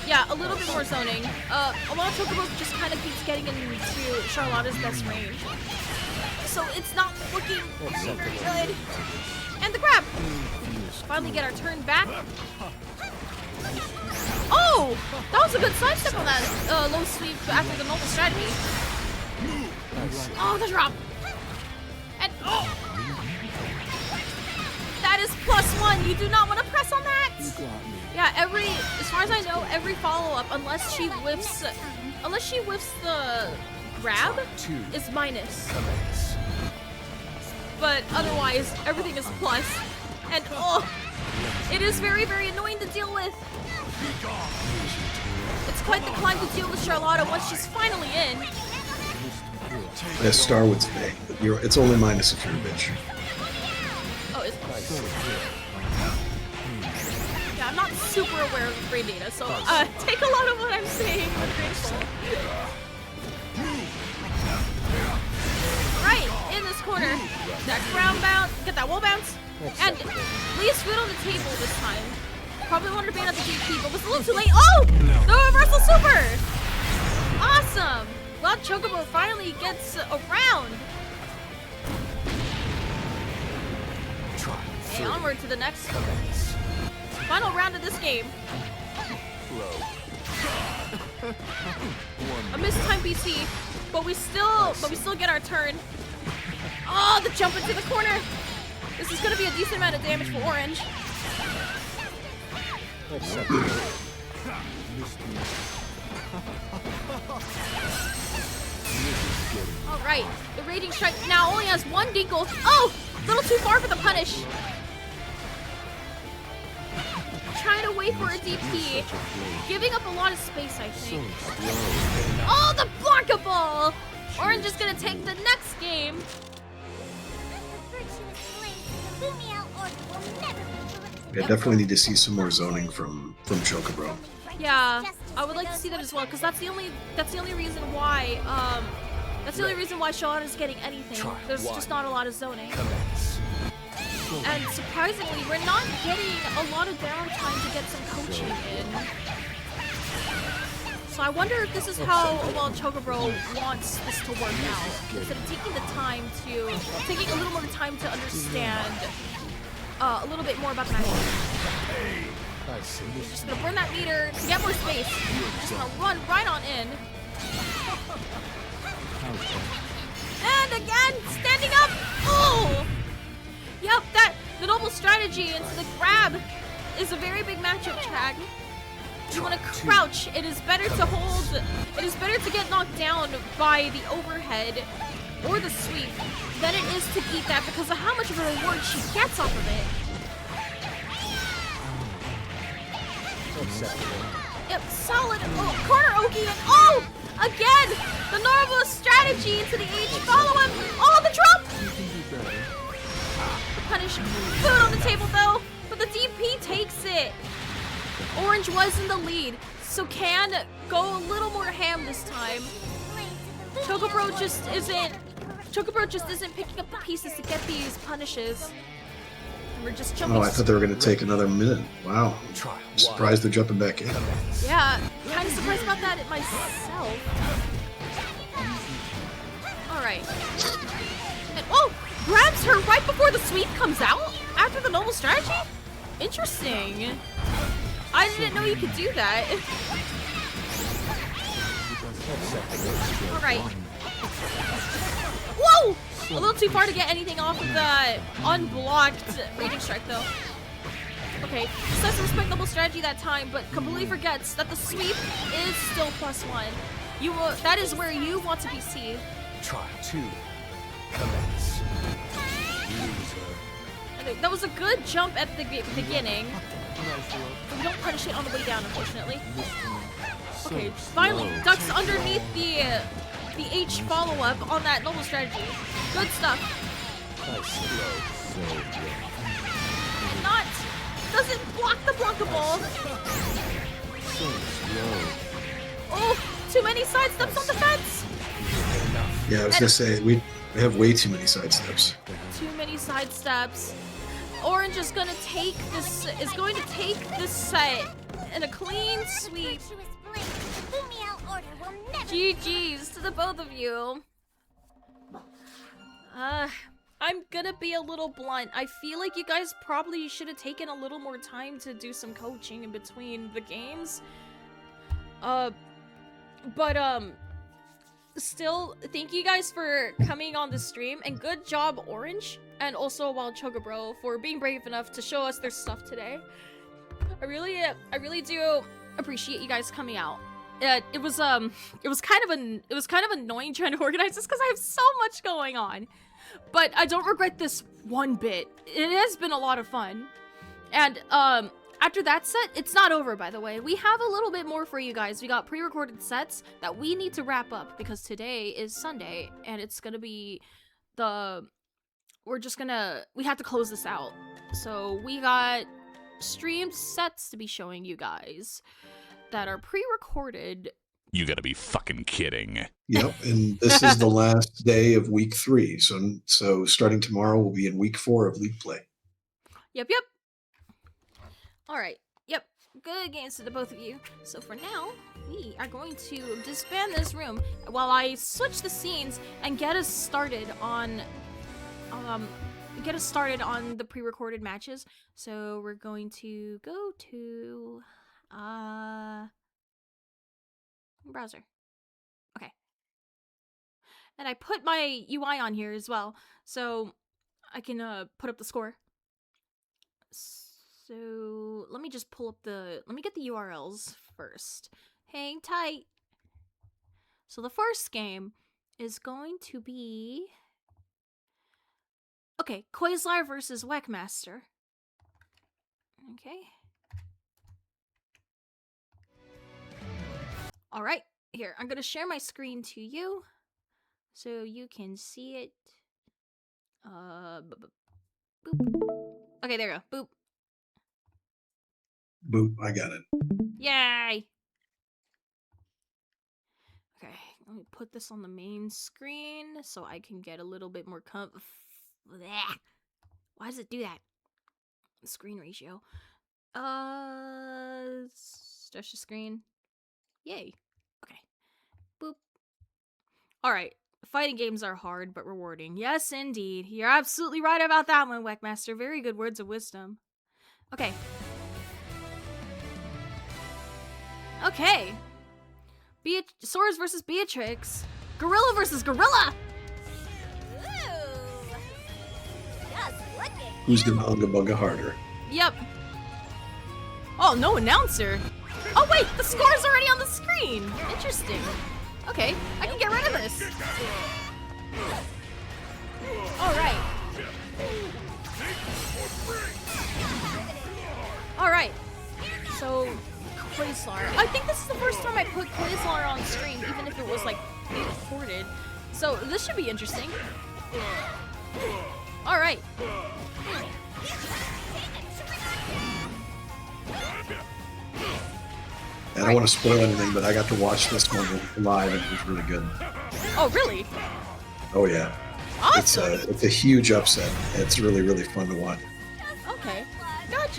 Yeah, a little bit more zoning. A lot of Chocobo just kind of keeps getting into Charlotta's best range. So it's not looking very good. And the grab! Finally get our turn back. Oh! That was a good sidestep on that low sweep after the noble strategy. Oh, the drop! And oh! That is +1. You do not want to press on that! Yeah, as far as I know, every follow-up, unless she whiffs the grab, is minus. But otherwise, everything is plus. And oh, It is very, very annoying to deal with. It's quite the climb to deal with Charlotta once she's finally in. As Star would say, it's only minus if you're a bitch. Oh, it's yeah, I'm not super aware of the frame data, so take a lot of what I'm saying with grateful. Right, in this corner. That ground bounce, get that wall bounce, and leaves food on the table this time. Probably wanted to bait out the DP, but was a little too late. Oh! The reversal super! Awesome! Well, Chocobo finally gets around. And onward to the next final round of this game. A mistimed BC, but we still get our turn. Oh, the jump into the corner. This is gonna be a decent amount of damage for Orange. Alright, the Raging Strike now only has one Dinkle. Oh! A little too far for the punish. Trying to wait for a DP. Giving up a lot of space, I think. Oh, the Blanca Ball! Orange is gonna take the next game. I definitely need to see some more zoning from Chocobro. Yeah, I would like to see that as well, because that's the only reason why Charlotta's getting anything. There's just not a lot of zoning. And surprisingly, we're not getting a lot of downtime to get some coaching in. So I wonder if this is how well Chocobro wants this to work out. Instead of taking a little more time to understand a little bit more about the match. Just gonna burn that meter to get more space. Just gonna run right on in. And again, standing up. Oh! Yep, the normal strategy into the grab is a very big matchup tag. You want to crouch. It is better to hold. It is better to get knocked down by the overhead or the sweep than it is to eat that because of how much of a reward she gets off of it. Yep, solid. Oh, corner Oki and oh! Again! The normal strategy into the H follow-up. Oh, the drop! The punish. Food on the table though, but the DP takes it. Orange was in the lead, so can go a little more ham this time. Chocobro just isn't picking up the pieces to get these punishes. And we're just jumping. Oh, I thought they were going to take another minute. Wow. I'm surprised they're jumping back in. Yeah, kind of surprised about that myself. Alright. And oh! Grabs her right before the sweep comes out? After the normal strategy? Interesting. I didn't know you could do that. Alright. Whoa! A little too far to get anything off of the unblocked Raging Strike, though. Okay, says respectable strategy that time, but completely forgets that the sweep is still +1. That is where you want to be seen. Try to commence. That was a good jump at the beginning. But we don't punish it on the way down, unfortunately. Okay, finally ducks underneath the H follow-up on that normal strategy. Good stuff. Doesn't block the Blanca Ball. Oh, too many side steps on the fence. Yeah, I was gonna say we have way too many side steps. Too many side steps. Orange is going to take this set in a clean sweep. GG's to the both of you. I'm gonna be a little blunt. I feel like you guys probably should have taken a little more time to do some coaching in between the games. Still, thank you guys for coming on the stream, and good job, Orange, and also Wild Chocobro for being brave enough to show us their stuff today. I really do appreciate you guys coming out. It was kind of annoying trying to organize this because I have so much going on, but I don't regret this one bit. It has been a lot of fun, And after that set, it's not over, by the way. We have a little bit more for you guys. We got pre-recorded sets that we need to wrap up because today is Sunday and it's gonna be we have to close this out. So we got streamed sets to be showing you guys that are pre-recorded. You gotta be fucking kidding. Yep, and this is the last day of week 3. So starting tomorrow, we'll be in week 4 of League Play. Yep. Alright, yep. Good games to the both of you. So for now, we are going to disband this room while I switch the scenes and get us started on the pre-recorded matches. So we're going to go to browser. Okay. And I put my UI on here as well, so I can put up the score. So let me just pull up let me get the URLs first. Hang tight. So the first game is going to be, okay, Quasar versus Whackmaster. Okay. All right, here, I'm gonna share my screen to you so you can see it. Boop. Okay, there you go. Boop. Boop, I got it. Yay! Okay, let me put this on the main screen so I can get a little bit more Why does it do that? Screen ratio. Stretch the screen. Yay. Okay. Boop. Alright. Fighting games are hard but rewarding. Yes, indeed. You're absolutely right about that one, Whackmaster. Very good words of wisdom. Okay. Okay. Sora's versus Beatrix. Gorilla versus Gorilla! Ooh. Just looking. Who's gonna unga bunga harder? Yep. Oh, no announcer. Oh wait, the score's already on the screen. Interesting. Okay, I can get rid of this. Alright. Alright. So, Quasar. I think this is the first time I put Quasar on screen, even if it was like recorded. So this should be interesting. Alright. I don't want to spoil anything, but I got to watch this one live, and it was really good. Oh, really? Oh yeah, Awesome. it's a huge upset. It's really fun to watch. Okay.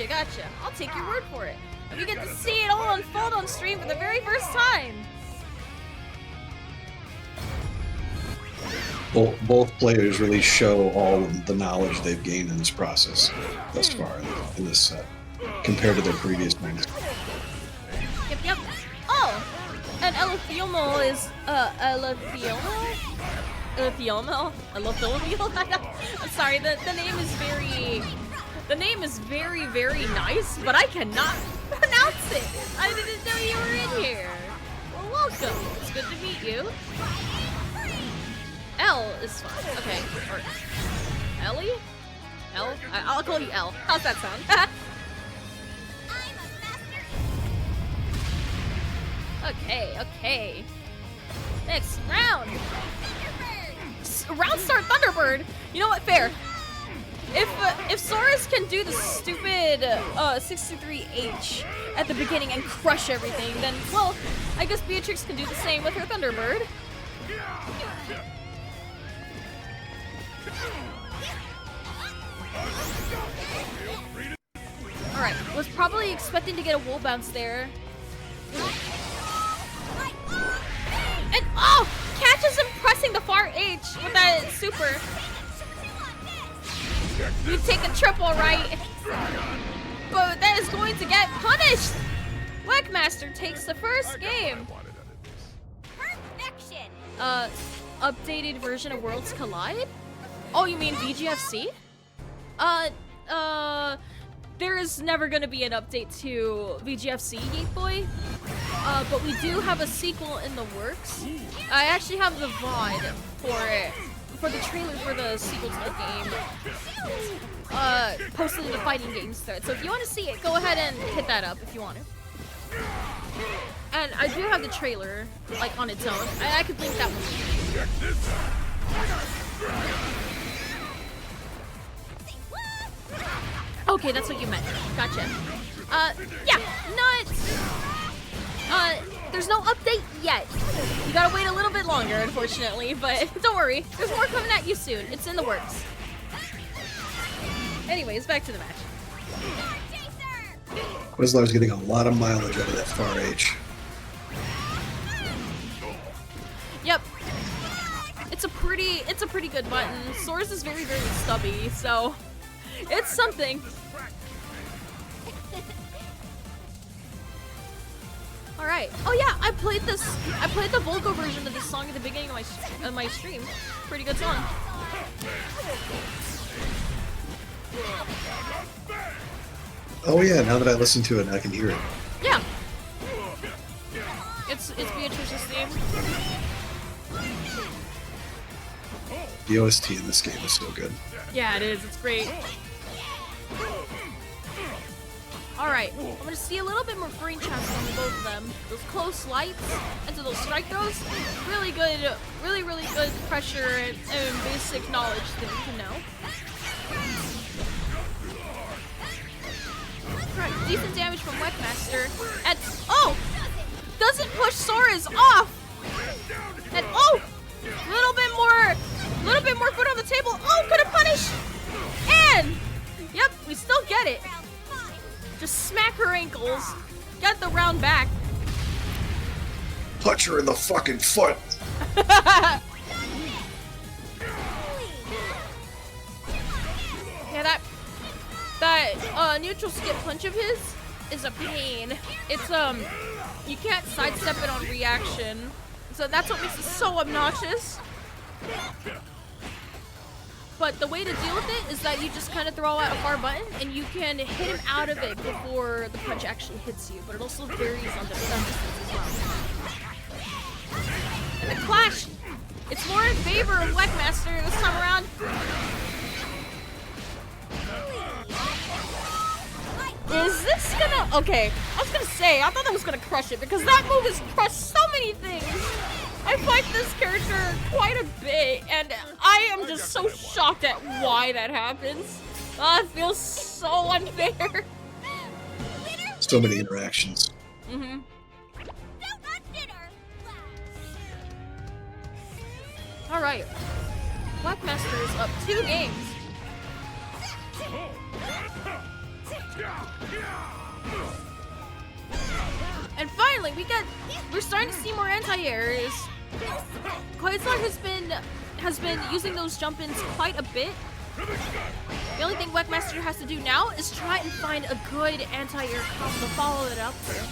Gotcha. I'll take your word for it. You get to see it all unfold on stream for the very first time. Both players really show all of the knowledge they've gained in this process thus far in this set, compared to their previous matches. Yep. Oh! And Elefiomo is, Elefiomo? I'm sorry, the name is very nice, but I cannot pronounce it. I didn't know you were in here. Well, welcome. It's good to meet you. L is fine. Okay. Or Ellie? L? I'll call you L. How's that sound? Okay. Next round. Round start Thunderbird. You know what? Fair. If Sora's can do the stupid 63H at the beginning and crush everything, then well, I guess Beatrix can do the same with her Thunderbird. Alright, was probably expecting to get a wall bounce there. And oh! Catches him pressing the far H with that super. You take a triple, right? But that is going to get punished! Whackmaster takes the first game. Perfection. Updated version of Worlds Collide? Oh, you mean VGFC? There is never gonna be an update to VGFC, Geek Boy. But we do have a sequel in the works. I actually have the VOD for the trailer for the sequel to the game, posted in the fighting games thread. So if you want to see it, go ahead and hit that up if you want to. And I do have the trailer, like, on its own. I could link that one. Okay, that's what you meant. Gotcha. Yeah, there's no update yet. You gotta wait a little bit longer, unfortunately, but don't worry. There's more coming at you soon. It's in the works. Anyways, back to the match. Quizlar's getting a lot of mileage out of that far H. Yep. It's a pretty good button. Sora's is very, very stubby, so it's something. All right. Oh yeah, I played the Volko version of this song at the beginning of my stream. Pretty good song. Oh yeah, now that I listen to it, I can hear it. Yeah. It's Beatrice's theme. The OST in this game is so good. Yeah, it is. It's great. Alright, I'm gonna see a little bit more green chance on both of them. Those close lights into those strike throws, really good pressure and basic knowledge that you can know. Right, decent damage from Wetmaster, and oh! Doesn't push Sora's off! And oh! Little bit more foot on the table. Oh, gonna punish! And yep, we still get it. Just smack her ankles. Get the round back. Punch her in the fucking foot. Yeah, that neutral skip punch of his is a pain. It's you can't sidestep it on reaction. So that's what makes it so obnoxious. But the way to deal with it is that you just kind of throw out a far button and you can hit him out of it before the punch actually hits you. But it also varies on the distance as well. And the clash, it's more in favor of Wetmaster this time around. Is this gonna... Okay, I was gonna say, I thought that was gonna crush it because that move has crushed so many things. I fight this character quite a bit, and I am just so shocked at why that happens. It feels so unfair. So many interactions. Mm-hmm. Alright. Blackmaster is up 2 games. And finally, we're starting to see more anti-airs. Quasar has been using those jump-ins quite a bit. The only thing Wetmaster has to do now is try and find a good anti-air combo to follow it up with.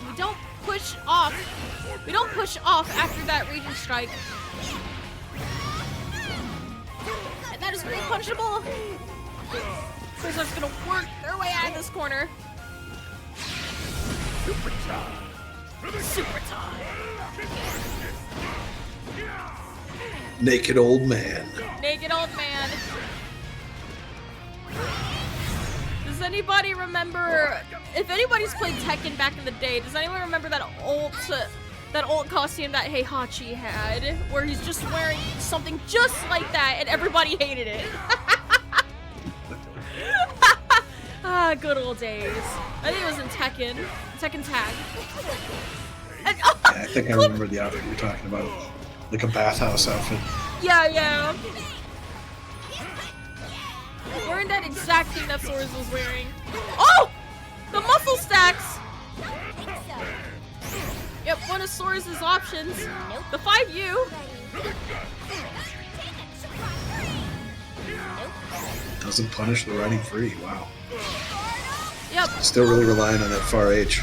We don't push off after that Raging Strike. And that is very punishable. Quasar's gonna work their way out of this corner. Super time! Super time! Naked old man. Naked old man. Does anybody remember... If anybody's played Tekken back in the day, does anyone remember that old costume that Heihachi had? Where he's just wearing something just like that and everybody hated it. Ah, good old days. I think it was in Tekken Tag. And, oh, Yeah, I think I remember the outfit you're talking about. Like a bathhouse outfit. Yeah. Wearing that exact thing that Sora's was wearing. Oh! The muscle stacks! Yep, one of Sora's options. The 5U. Doesn't punish the running free. Wow. Yep. Still really relying on that far H.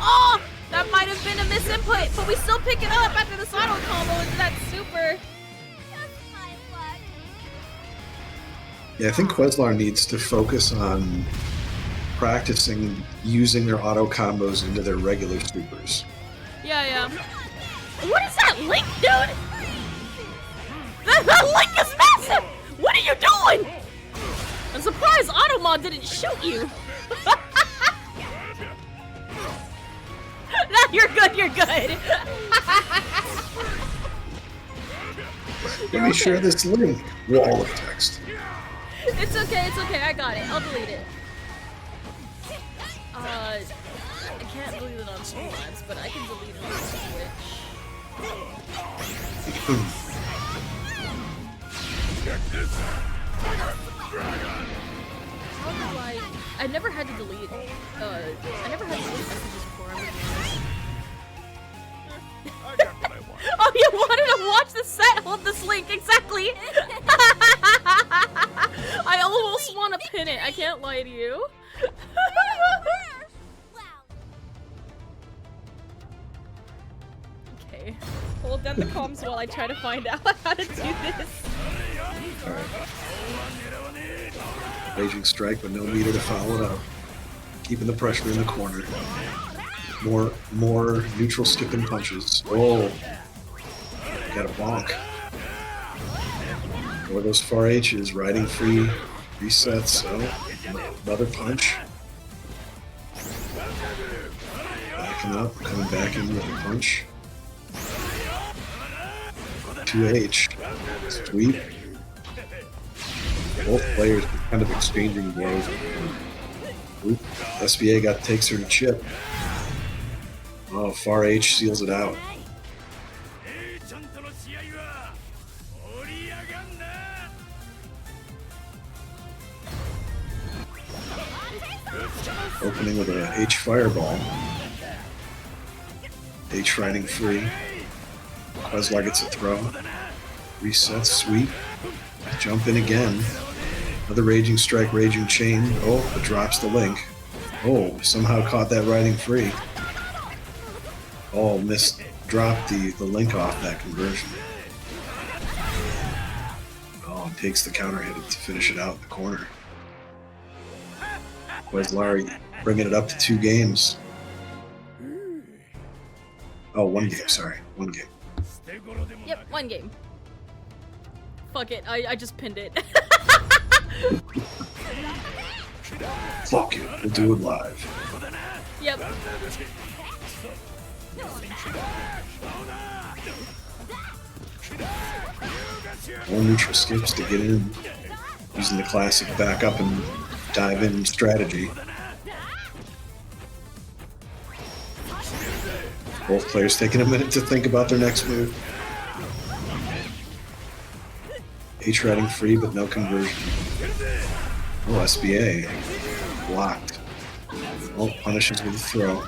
Oh! That might have been a misinput, but we still pick it up after the auto combo into that super. Yeah, I think Quaslar needs to focus on practicing using their auto combos into their regular supers. Yeah. What is that link, dude? That link is massive! What are you doing? I'm surprised Automon didn't shoot you. No, you're good, you're good. Let me share this link. Wall of text. It's okay, I got it. I'll delete it. I can't delete it on Streamlabs, but I can delete it on Twitch. I never had to delete messages before. I'm gonna be honest. Oh, you wanted to watch the set? Hold this link, exactly. I almost want to pin it. I can't lie to you. Okay, hold down the comms while I try to find out how to do this. Alright. Raging strike, but no meter to follow it up. Keeping the pressure in the corner. More neutral skipping punches. Oh, got a bonk. Or those far H's, riding free, resets. Oh, another punch. Backing up, coming back in with a punch. 2H, sweep. Both players kind of exchanging blows. Oop, SBA takes her to chip. Oh, far H seals it out. Opening with a H fireball. H riding free. Queslar gets a throw. Resets, sweep. Jump in again. Another raging strike, raging chain. Oh, it drops the link. Oh, somehow caught that riding free. Oh, dropped the link off that conversion. Oh, it takes the counter hit to finish it out in the corner. Queslar bringing it up to 2 games. Oh, 1 game, sorry. 1 game. Yep, 1 game. Fuck it, I just pinned it. Fuck it, we'll do it live. Yep. More neutral skips to get in. Using the classic back up and dive in strategy. Both players taking a minute to think about their next move. H riding free, but no conversion. Oh, SBA. Blocked. Oh, punishes with a throw.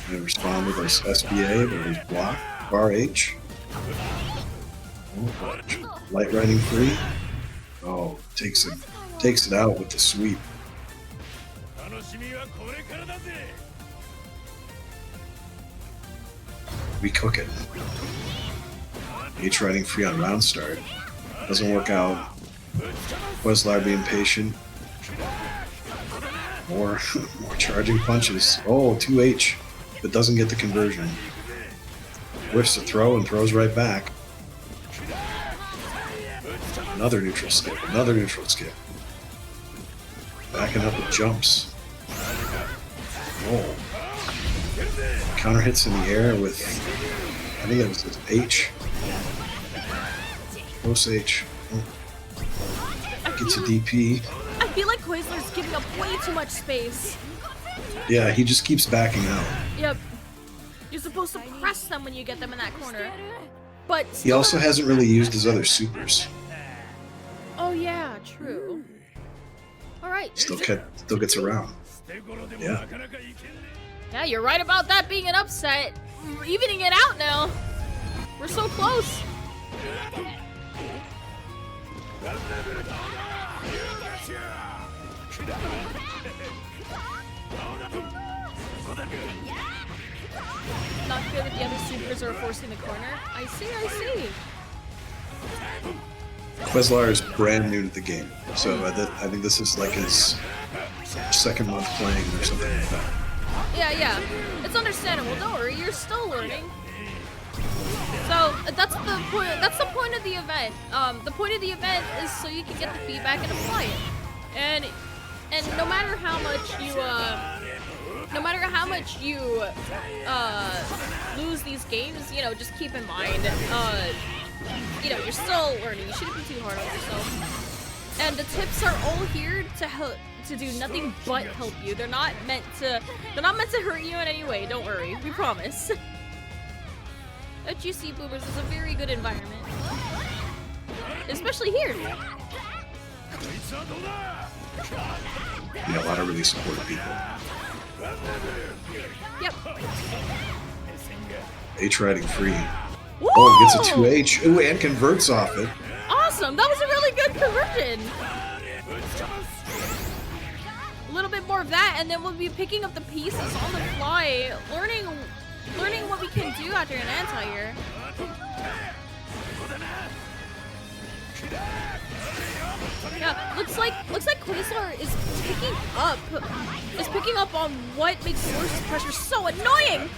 They respond with this SBA, but it was blocked. Bar H. Oh, light riding free. Oh, takes it out with the sweep. We cook it. H riding free on round start. Doesn't work out. Queslar being patient. More charging punches. Oh, 2H, but doesn't get the conversion. Whiffs a throw and throws right back. Another neutral skip, another neutral skip. Backing up with jumps. Oh. Counter hits in the air with, I think that was H. Close H. Oh. Gets a DP. I feel like Queslar's giving up way too much space. Yeah, he just keeps backing out. Yep. You're supposed to press them when you get them in that corner. But He also hasn't really used his other supers. oh yeah, true. Alright. Still gets around. Yeah. Yeah, you're right about that being an upset. We're evening it out now. We're so close. Not good that the other supers are forcing the corner. I see. Queslar is brand new to the game, so I think this is like his 2nd month playing or something like that. Yeah. It's understandable. Don't worry, you're still learning. So that's the point. That's the point of the event. The point of the event is so you can get the feedback and apply it. And no matter how much you lose these games, you know, just keep in mind, you know, you're still learning. You shouldn't be too hard on yourself. And the tips are all here to help, to do nothing but help you. They're not meant to hurt you in any way. Don't worry, we promise. FGCB Boomers is a very good environment, especially here. Yeah, a lot of really supportive people. Yep. H riding free. Woo! Oh, it gets a 2H. Ooh, and converts off it. Awesome! That was a really good conversion. A little bit more of that, and then we'll be picking up the pieces on the fly, learning what we can do after an anti-air. Yeah, looks like Quasar is picking up on what makes Source's pressure so annoying.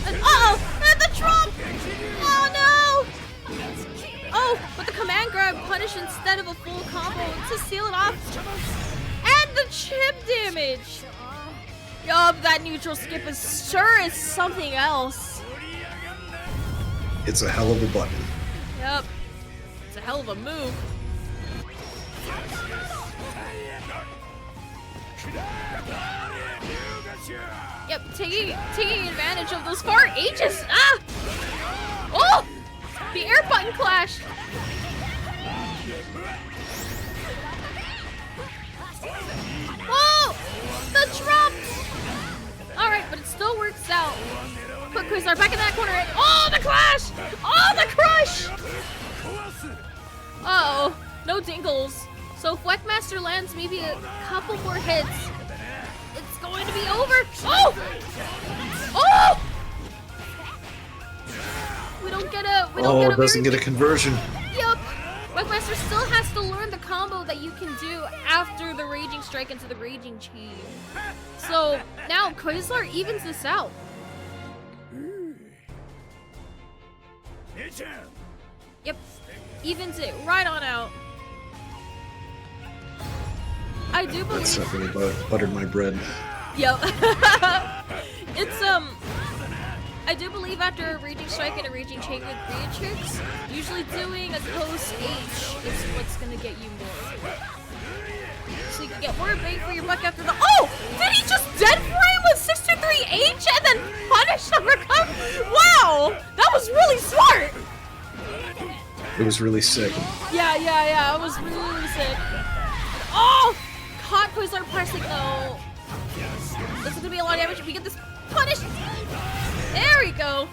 And and the drop! Oh no! Oh, but the command grab punish instead of a full combo to seal it off. And the chip damage. Yup, that neutral skip is sure is something else. It's a hell of a button. Yep. It's a hell of a move. Yep, taking advantage of those far H's. Ah! Oh! The air button clash. Whoa! The drop! Alright, but it still works out. Put Quasar back in that corner. And, oh, the clash! Oh, the crush! Uh-oh. No dingles. So if Whackmaster lands maybe a couple more hits, it's going to be over. Oh! Oh! We don't get a doesn't get a conversion. Yep. Whackmaster still has to learn the combo that you can do after the Raging Strike into the Raging Chain. So now Quasar evens this out. Yep. Evens it right on out. I do believe That's definitely buttered my bread. Yep. It's I do believe after a Raging Strike and a Raging Chain with Beatrix, usually doing a close H is what's gonna get you more. So you can get more bang for your buck after the— oh! Did he just dead frame with 623H and then punish the recovery? Wow! That was really smart! It was really sick. Yeah, it was really sick. Oh! Caught Quasar pressing though. This is gonna be a lot of damage if we get this punished. There we go.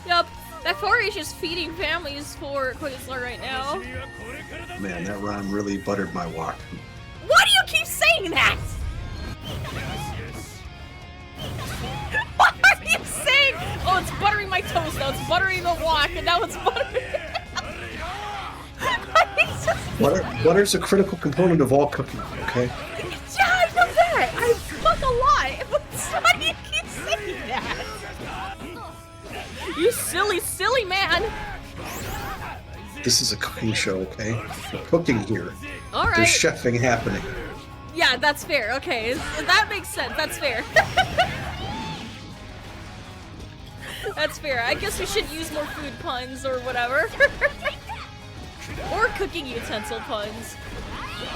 Yup. That 4H is feeding families for Quasar right now. Man, that run really buttered my walk. Why do you keep saying that? What are you saying? Oh, it's buttering my toast now. It's buttering the walk, and now it's buttering. Butter's a critical component of all cooking, okay? Yeah, I know that. I fuck a lot. But why do you keep saying that? You silly man. This is a cooking show, okay? We're cooking here. All right. There's chefing happening. Yeah, that's fair. Okay, that makes sense. That's fair. That's fair. I guess we should use more food puns or whatever. Or cooking utensil puns.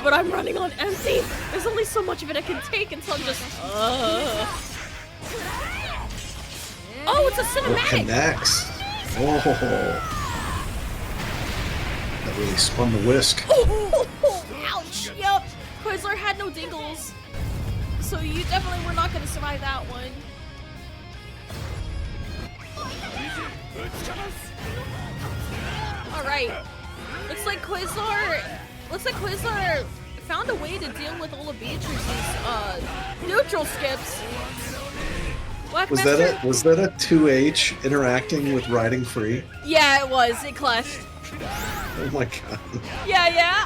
But I'm running on empty. There's only so much of it I can take until I'm just... Oh, it's a cinematic! It connects. Oh. That really spun the whisk. Oh, ouch! Yup. Quasar had no dingles. So you definitely were not going to survive that one. Alright. Looks like Quasar found a way to deal with all of Beatrix's neutral skips. Was that a 2H interacting with riding free? Yeah, it was. It clashed. Oh my god. Yeah.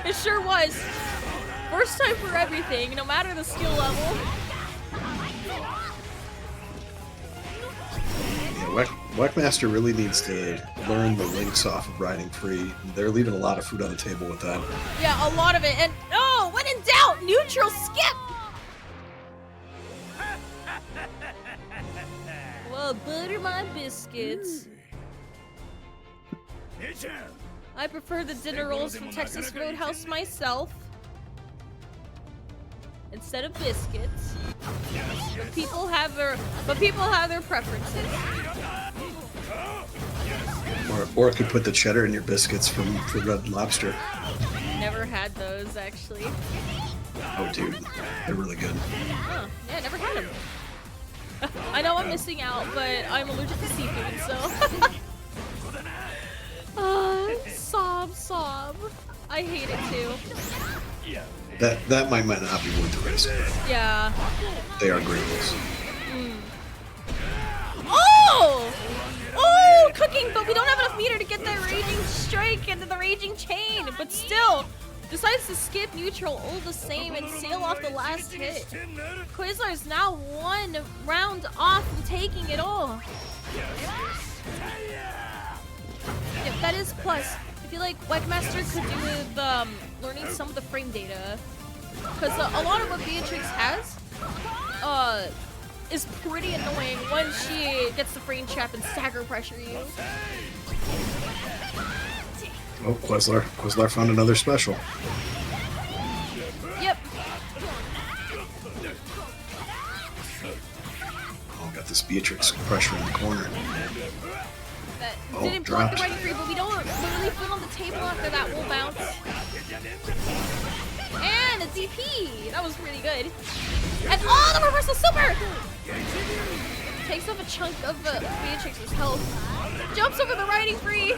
It sure was. First time for everything, no matter the skill level. Whackmaster really needs to learn the links off of riding free. They're leaving a lot of food on the table with that. Yeah, a lot of it. And oh, when in doubt, neutral skip. Well, butter my biscuits. I prefer the dinner rolls from Texas Roadhouse myself instead of biscuits. But people have their preferences. Or it could put the cheddar in your biscuits from Red Lobster. Never had those actually. Oh, dude, they're really good. Huh. Yeah, never had them. I know I'm missing out, but I'm allergic to seafood, so. Sob. I hate it too. That might not be worth the risk. Yeah. They are great ones. Oh, cooking, but we don't have enough meter to get that raging strike into the raging chain. But still, decides to skip neutral all the same and sail off the last hit. Quasar is now 1 round off from taking it all. Yep, that is plus. I feel like Whackmaster could do with learning some of the frame data. Because a lot of what Beatrix has is pretty annoying when she gets the frame trap and stagger pressure you. Oh, Quasar found another special. Yep. Oh, got this Beatrix pressure in the corner. That Oh, didn't block the dropped. riding free, but we don't literally put on the table after that will bounce. And a DP! That was really good. And oh, the reversal super! Takes off a chunk of Beatrix's health. Jumps over the riding free!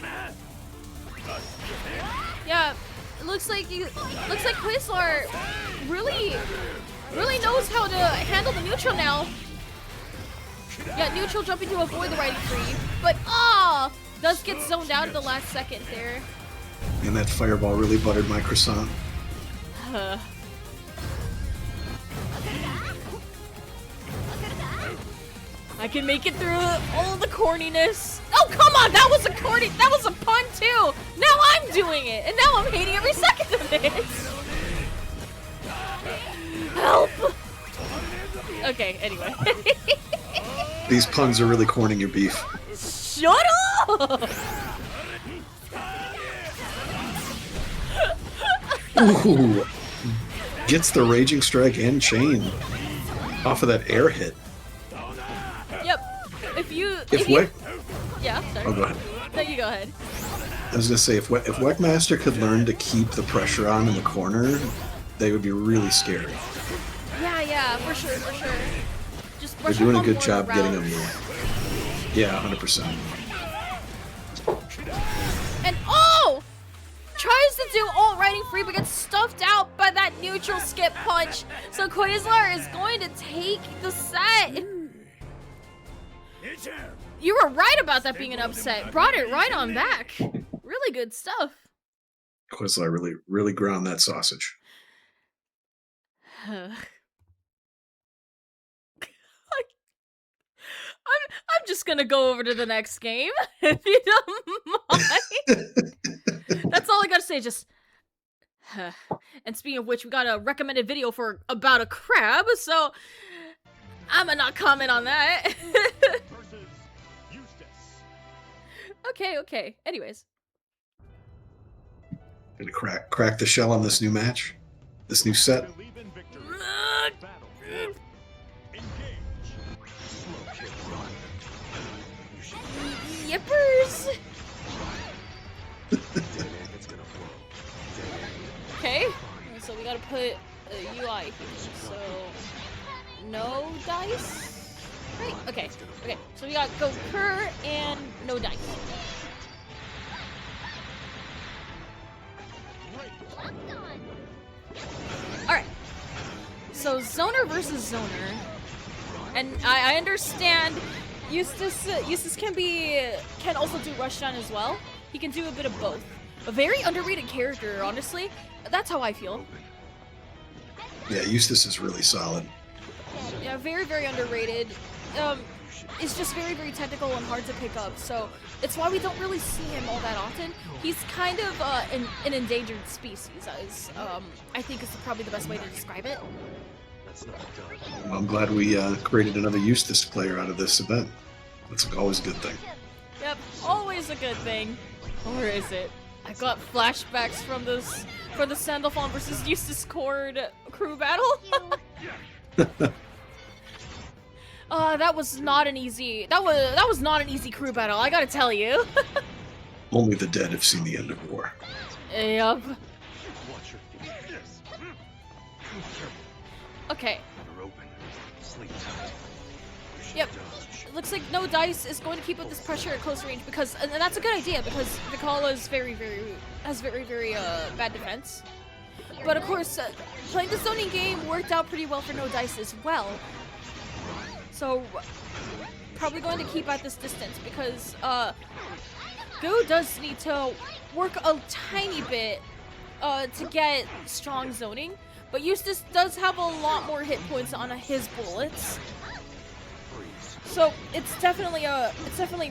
Yeah, it looks like Quasar really knows how to handle the neutral now. Yeah, neutral jumping to avoid the riding free, but does get zoned out at the last second there. And that fireball really buttered my croissant. I can make it through all the corniness. Oh, come on, that was a pun too. Now I'm doing it, and now I'm hating every second of it. Help. Okay, anyway. These puns are really corning your beef. Shut up! Ooh! Gets the raging strike and chain off of that air hit. Yep. If you yeah, sorry. Oh, go ahead. No, you go ahead. I was gonna say if Whackmaster could learn to keep the pressure on in the corner, they would be really scary. Yeah, for sure. Just They're doing a good job getting them there. Yeah, 100%. And tries to do ult riding free, but gets stuffed out by that neutral skip punch. So Quasar is going to take the set. You were right about that being an upset. Brought it right on back. Really good stuff. Quasar really ground that sausage. I'm just gonna go over to the next game, if you don't mind. That's all I gotta say, just... And speaking of which, we got a recommended video about a crab, so... I'ma not comment on that. Okay, anyways. Gonna crack the shell on this new match? This new set? Yippers! Okay, so we gotta put a UI here, so no dice? Right, okay, so we got Gokur and no dice. Alright, so Zoner versus Zoner, and I understand Eustace can also do Rushdown as well. He can do a bit of both. A very underrated character, honestly. That's how I feel. Yeah, Eustace is really solid. Yeah, very, very underrated. is just very, very technical and hard to pick up, so it's why we don't really see him all that often. He's kind of an endangered species, as I think is probably the best way to describe it. Well, I'm glad we created another Eustace player out of this event. That's always a good thing. Yep, always a good thing. Or is it? I got flashbacks from the Sandalphon versus Eustace Cord crew battle. That was not an easy. That was not an easy crew battle. I gotta tell you. Only the dead have seen the end of war. Yep. Okay. Yep. Looks like no dice is going to keep up this pressure at close range because, and that's a good idea because Vikala is very bad defense. But of course, playing the zoning game worked out pretty well for no dice as well. So probably going to keep at this distance because Go does need to work a tiny bit to get strong zoning. But Eustace does have a lot more hit points on his bullets. So it's definitely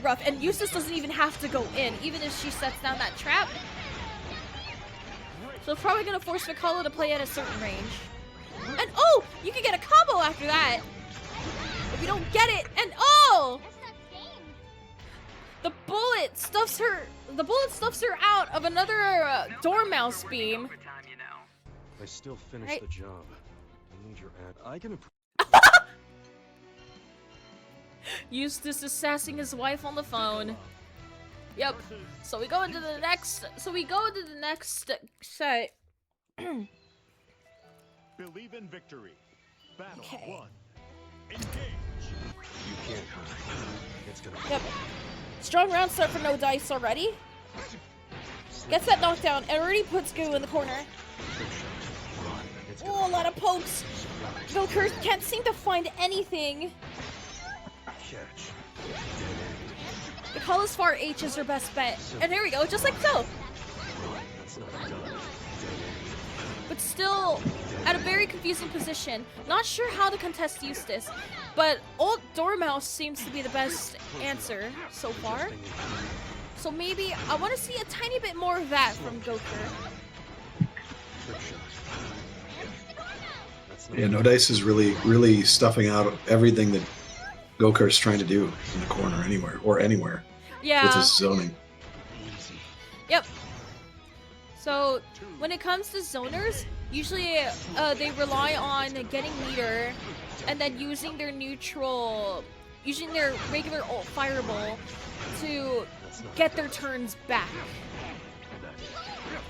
rough, and Eustace doesn't even have to go in, even if she sets down that trap. So it's probably gonna force Vikala to play at a certain range. And oh, you can get a combo after that. If you don't get it, and oh, the bullet stuffs her out of another Dormouse beam. I still finished the job. I need your ad. I can approve. Eustace is sassing his wife on the phone. Yep. So we go into the next. Set. Believe in victory. Battle Okay. 1. Engage. You can't hide. It's gonna. Yep. Strong round start for no dice already. Gets that knockdown and already puts Goo in the corner. Oh, a lot of pokes. Joker can't seem to find anything. Vikala's far H is her best bet. And there we go, just like so. But still at a very confusing position. Not sure how to contest Eustace, but old Dormouse seems to be the best answer so far. So maybe I want to see a tiny bit more of that from Goker. Yeah, No Dice is really stuffing out everything that Gokar's trying to do in the corner anywhere. Yeah. With his zoning. Yep. So when it comes to zoners, usually they rely on getting meter and then using their regular ult fireball to get their turns back.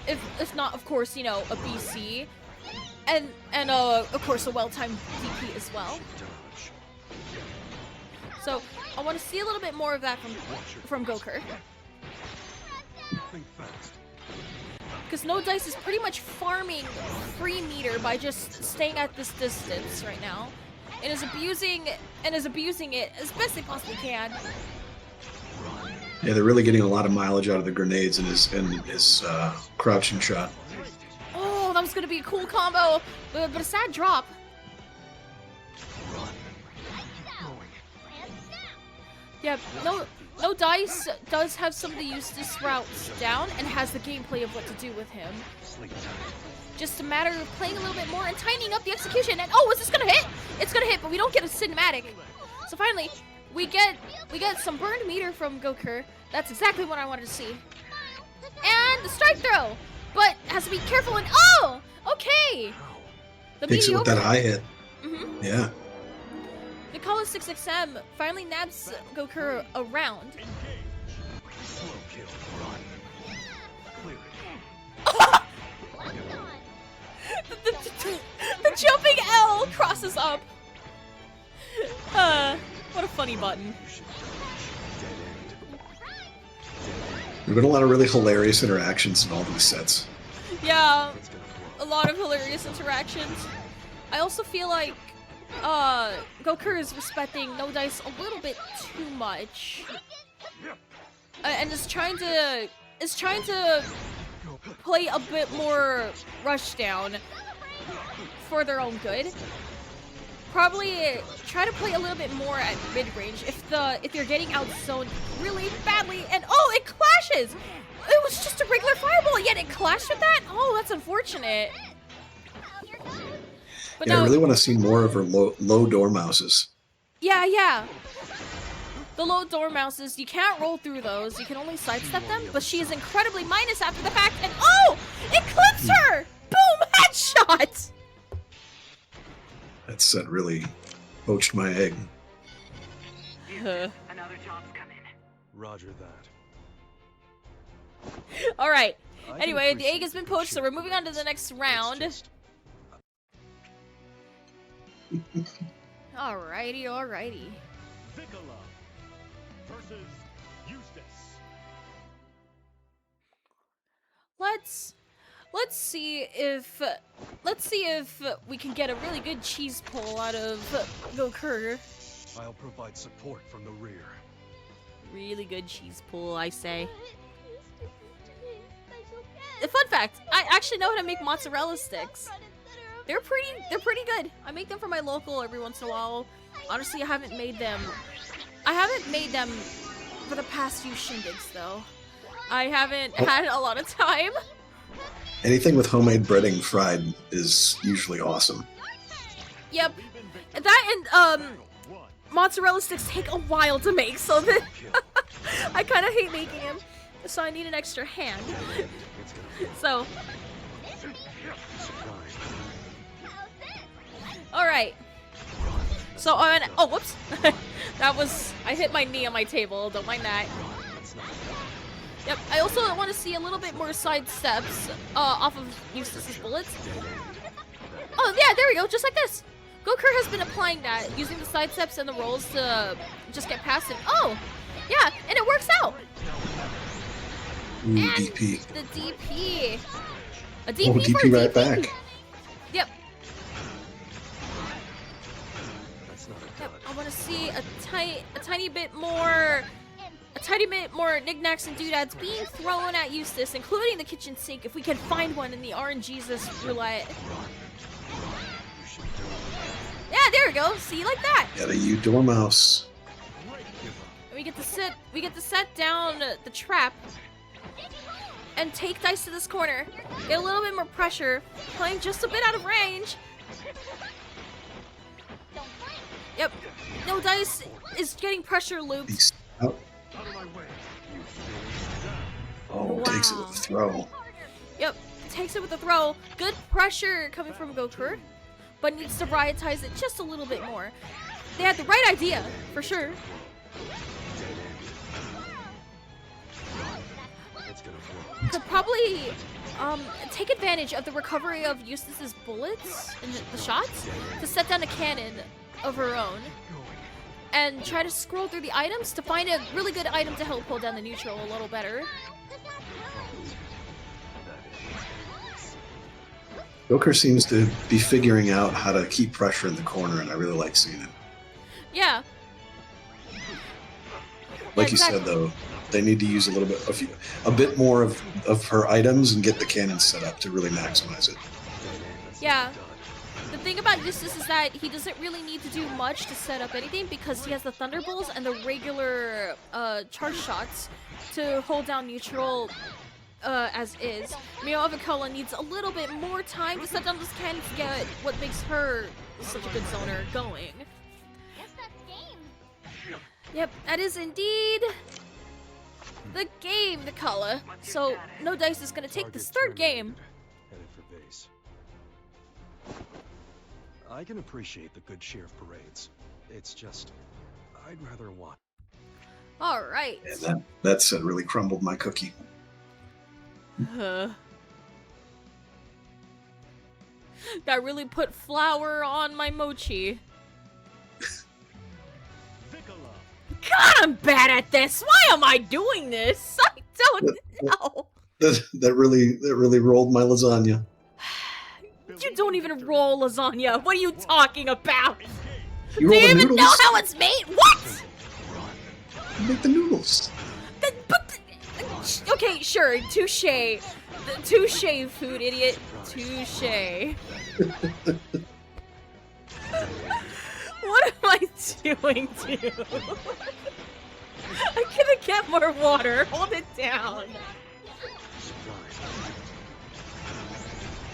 If not, of course, you know, a BC. And of course a well-timed DP as well. So I want to see a little bit more of that from Goker. Because No Dice is pretty much farming free meter by just staying at this distance right now, and is abusing it as best they possibly can. Yeah, they're really getting a lot of mileage out of the grenades and his crouching shot. Oh, that was gonna be a cool combo, but a sad drop. Yeah, no Dice does have some of the Eustace routes down and has the gameplay of what to do with him. Just a matter of playing a little bit more and tightening up the execution. And oh, is this gonna hit? It's gonna hit, but we don't get a cinematic. So finally, we get some burned meter from Goker. That's exactly what I wanted to see. And the strike throw, but has to be careful. And oh, okay. The Takes it with that high hit. Mm-hmm. Yeah. Vikala 6XM finally nabs Goker around. The jumping L crosses up. What a funny button. There've been a lot of really hilarious interactions in all these sets. Yeah, a lot of hilarious interactions. I also feel like Goker is respecting No Dice a little bit too much, and is trying to play a bit more rushdown for their own good. probably try to play a little bit more at mid-range if you're getting outzoned really badly. And oh, it clashes! It was just a regular fireball, yet it clashed with that? Oh, that's unfortunate. But Yeah, no, I really want to see more of her low dormouses. yeah. The low dormouses, you can't roll through those. You can only sidestep them, but she is incredibly minus after the fact. And oh! It clips her! Boom! Headshot! That set really poached my egg. Another job's coming. Roger that. Alright. I can Anyway, the egg appreciate has been the poached, so sheer we're moving on to the brilliance. next It's round. just- Alrighty. Vicola versus Eustace. Let's see if we can get a really good cheese pull out of Gokur. I'll provide support from the rear. Really good cheese pull, I say. A fun fact, I actually know how to make mozzarella sticks. They're pretty good. I make them for my local every once in a while. Honestly, I haven't made them for the past few shindigs though. I haven't had a lot of time. Anything with homemade breading fried is usually awesome. Yep. That and mozzarella sticks take a while to make, so that I kind of hate making them. So I need an extra hand. So, all right. So on. Oh, whoops. I hit my knee on my table. Don't mind that. Yep. I also want to see a little bit more side steps off of Eustace's bullets. Oh yeah, there we go. Just like this. Gokur has been applying that, using the side steps and the rolls to just get past it. Oh, yeah, and it works out. Ooh, And DP. the DP. A DP Oh, for DP a right DP. back. Yep. That's not a Yep. dud. I want to see a tiny bit more knickknacks and doodads being thrown at Eustace, including the kitchen sink, if we can find one in the RNGesus roulette. Yeah, there we go. See, like that. Got a U dormouse. And we get to set down the trap and take dice to this corner. Get a little bit more pressure, playing just a bit out of range. Yep. No dice is getting pressure looped. Peace out. Out of my way. Oh, takes it with a throw. Yep. Takes it with a throw. Good pressure coming from Gokur, but needs to prioritize it just a little bit more. They had the right idea, for sure. It's gonna flow. Could probably take advantage of the recovery of Eustace's bullets and the shots to set down a cannon of her own and try to scroll through the items to find a really good item to help pull down the neutral a little better. Gokur seems to be figuring out how to keep pressure in the corner, and I really like seeing it. Yeah. Like you exactly. said, though, they need to use a bit more of her items and get the cannon set up to really maximize it. Yeah. The thing about Eustace is that he doesn't really need to do much to set up anything because he has the Thunderbolts and the regular charge shots to hold down neutral as is. Mio Avicula needs a little bit more time to set down this cannon to get what makes her such a good zoner going. Yep, that is indeed the game, Nikala. So, No Dice is going to take this third game. Headed for base. I can appreciate the good cheer of parades. It's just, I'd rather watch. Alright. And that set really crumbled my cookie. That really put flour on my mochi. Vicola. God, I'm bad at this! Why am I doing this? I don't know. That really rolled my lasagna. You don't even roll lasagna. What are you talking about? You Do roll you the even noodles. know how it's made? What? You make the noodles. Okay, sure. Touche. Touche, food idiot. Touche. doing too? I'm gonna get more water. Hold it down.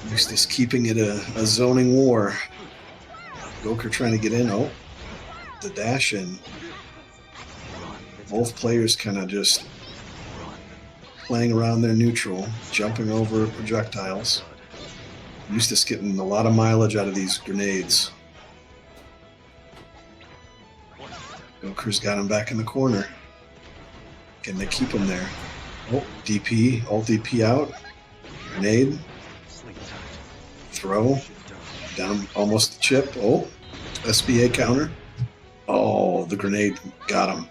Eustace keeping it a zoning war. Goker trying to get in. Oh, the dash in. Both players kind of just playing around their neutral, jumping over projectiles. Eustace getting a lot of mileage out of these grenades. Goker's got him back in the corner. Can they keep him there? Oh, DP, alt DP out. Grenade. Throw. Down almost the chip. Oh, SBA counter. Oh, the grenade got him.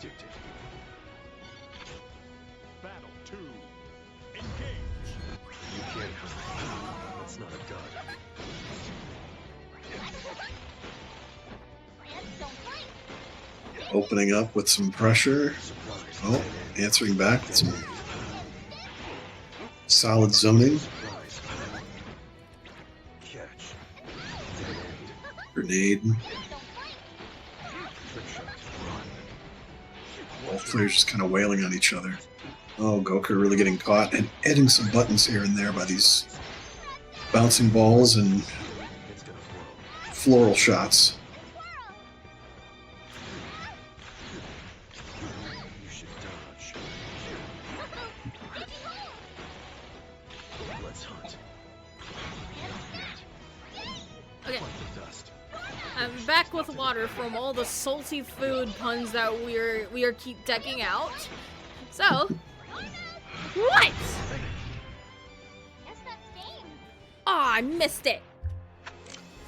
Battle 2. Engage. You can't. That's not a dud. Opening up with some pressure. Oh, answering back with some solid zoning. Catch. Grenade. Both players just kind of wailing on each other. Oh, Goker really getting caught and adding some buttons here and there by these bouncing balls and floral shots. You should dodge. Let's hunt. Okay. Fight the dust. I'm back with water from all the salty food puns that we are keep decking out. So, what? Oh, I missed it.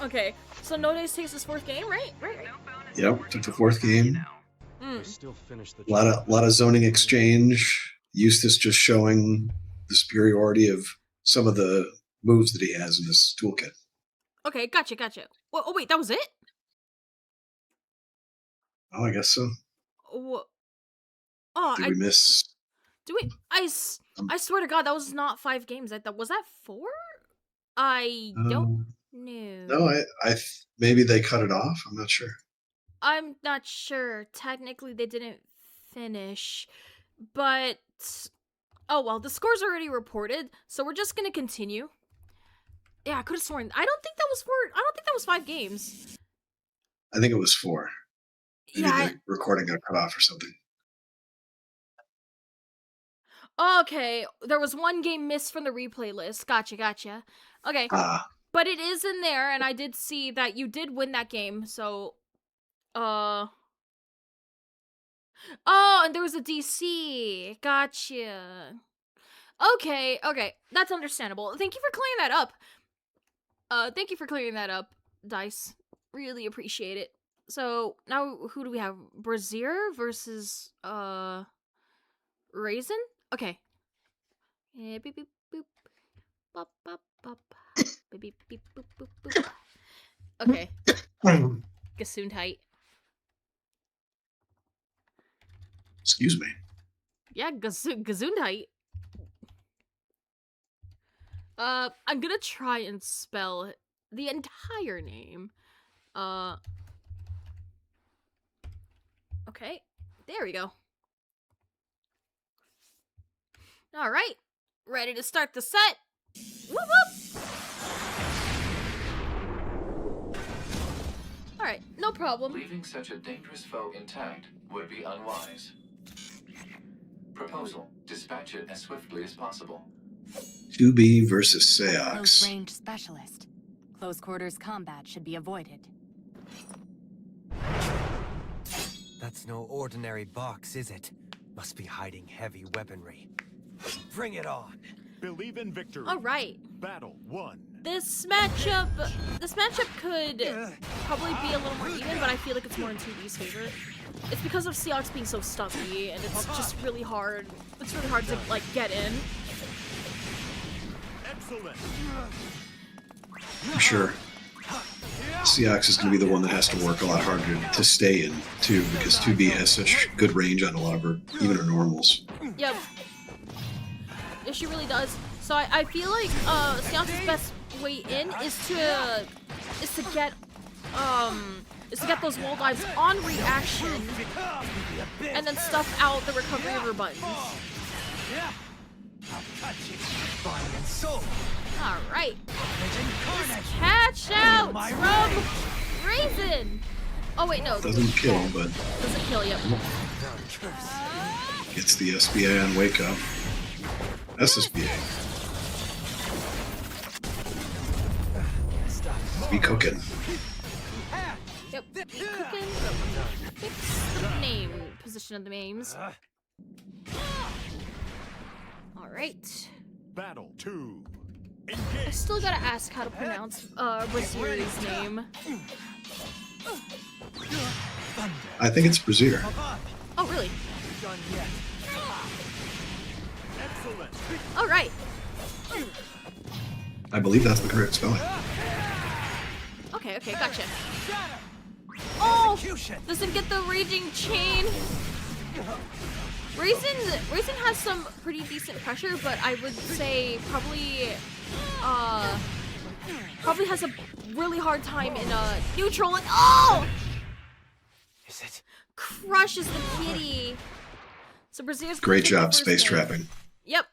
Okay, so No Days takes his 4th game, right? Right. Yep, took the 4th game. I still finished the A lot of zoning exchange. Eustace just showing the superiority of some of the moves that he has in his toolkit. Okay, gotcha. Well, oh wait, that was it? Oh, I guess so. Oh, Did we miss? do we? I swear to God, that was not 5 games. Was that 4? I don't know. No, I maybe they cut it off. I'm not sure. I'm not sure. Technically, they didn't finish, but oh well. The score's already reported, so we're just gonna continue. Yeah, I could have sworn. I don't think that was 4. I don't think that was 5 games. I think it was 4. Maybe Yeah. the recording got cut off or something. Okay, there was 1 game missed from the replay list. Gotcha. Okay, but it is in there, and I did see that you did win that game. So, oh, and there was a DC. Gotcha. Okay, that's understandable. Thank you for clearing that up. Thank you for clearing that up, Dice. Really appreciate it. So now who do we have? Brazier versus Raisin? Okay. Yeah, beep beep boop. Bop bop bop. Beep beep beep boop boop boop. Okay. Gesundheit. Excuse me. Yeah, Gesundheit. I'm gonna try and spell the entire name. Okay, there we go. All right, ready to start the set. Whoop whoop. All right, no problem. Leaving such a dangerous foe intact would be unwise. Proposal: dispatch it as swiftly as possible. 2B versus Close Seox. range specialist. Close quarters combat should be avoided. That's no ordinary box, is it? Must be hiding heavy weaponry. Bring it on. Believe in victory. All right. Battle 1. This matchup could probably be a little more even, but I feel like it's more in 2B's favor. It's because of Seox being so stuffy, and it's just really hard. It's really hard to like get in. Excellent. For sure. Seox is going to be the one that has to work a lot harder to stay in, too, because 2B has such good range on a lot of her, even her normals. Yep. Yeah, she really does. So I feel like Seox's best way in is to get is to get those wall dives on reaction and then stuff out the recovery of her buttons. Alright. Catch out from Raisin! Oh wait, no. Doesn't kill, but doesn't kill, yep. gets the SBA on wake up. SSBA. Be cooking. Yep, be cooking. Fix the name position of the names. Alright. Battle 2. I still gotta ask how to pronounce Brazier's name. I think it's Brazier. Oh, really? Excellent. Alright. I believe that's the correct spelling. Okay, gotcha. Oh! Doesn't get the raging chain. Raisin has some pretty decent pressure, but I would say probably has a really hard time in neutral, and oh! Is it? Crushes the kitty. So Brazier's Great job space trapping. Yep.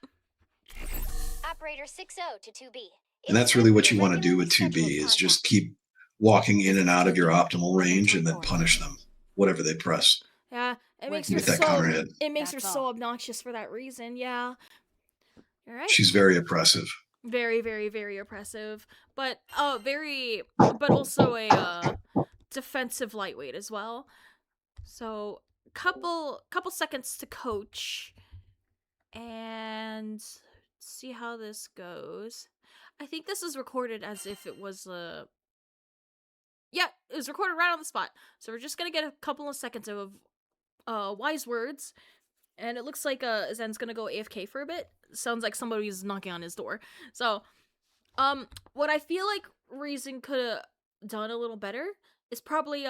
Operator 60 to 2B. And that's really what you want to do with 2B is just keep walking in and out of your optimal range and then punish them, whatever they press. Yeah, it makes her With that so counter hit. it makes her so obnoxious for that reason. Yeah. All right. She's very oppressive. Very, very, very oppressive, but but also a defensive lightweight as well. So couple seconds to coach, and see how this goes. I think this is recorded as if it was yeah, it was recorded right on the spot. So we're just gonna get a couple of seconds of wise words, and it looks like Zen's gonna go AFK for a bit. Sounds like somebody's knocking on his door. So what I feel like Raisin could have done a little better is probably do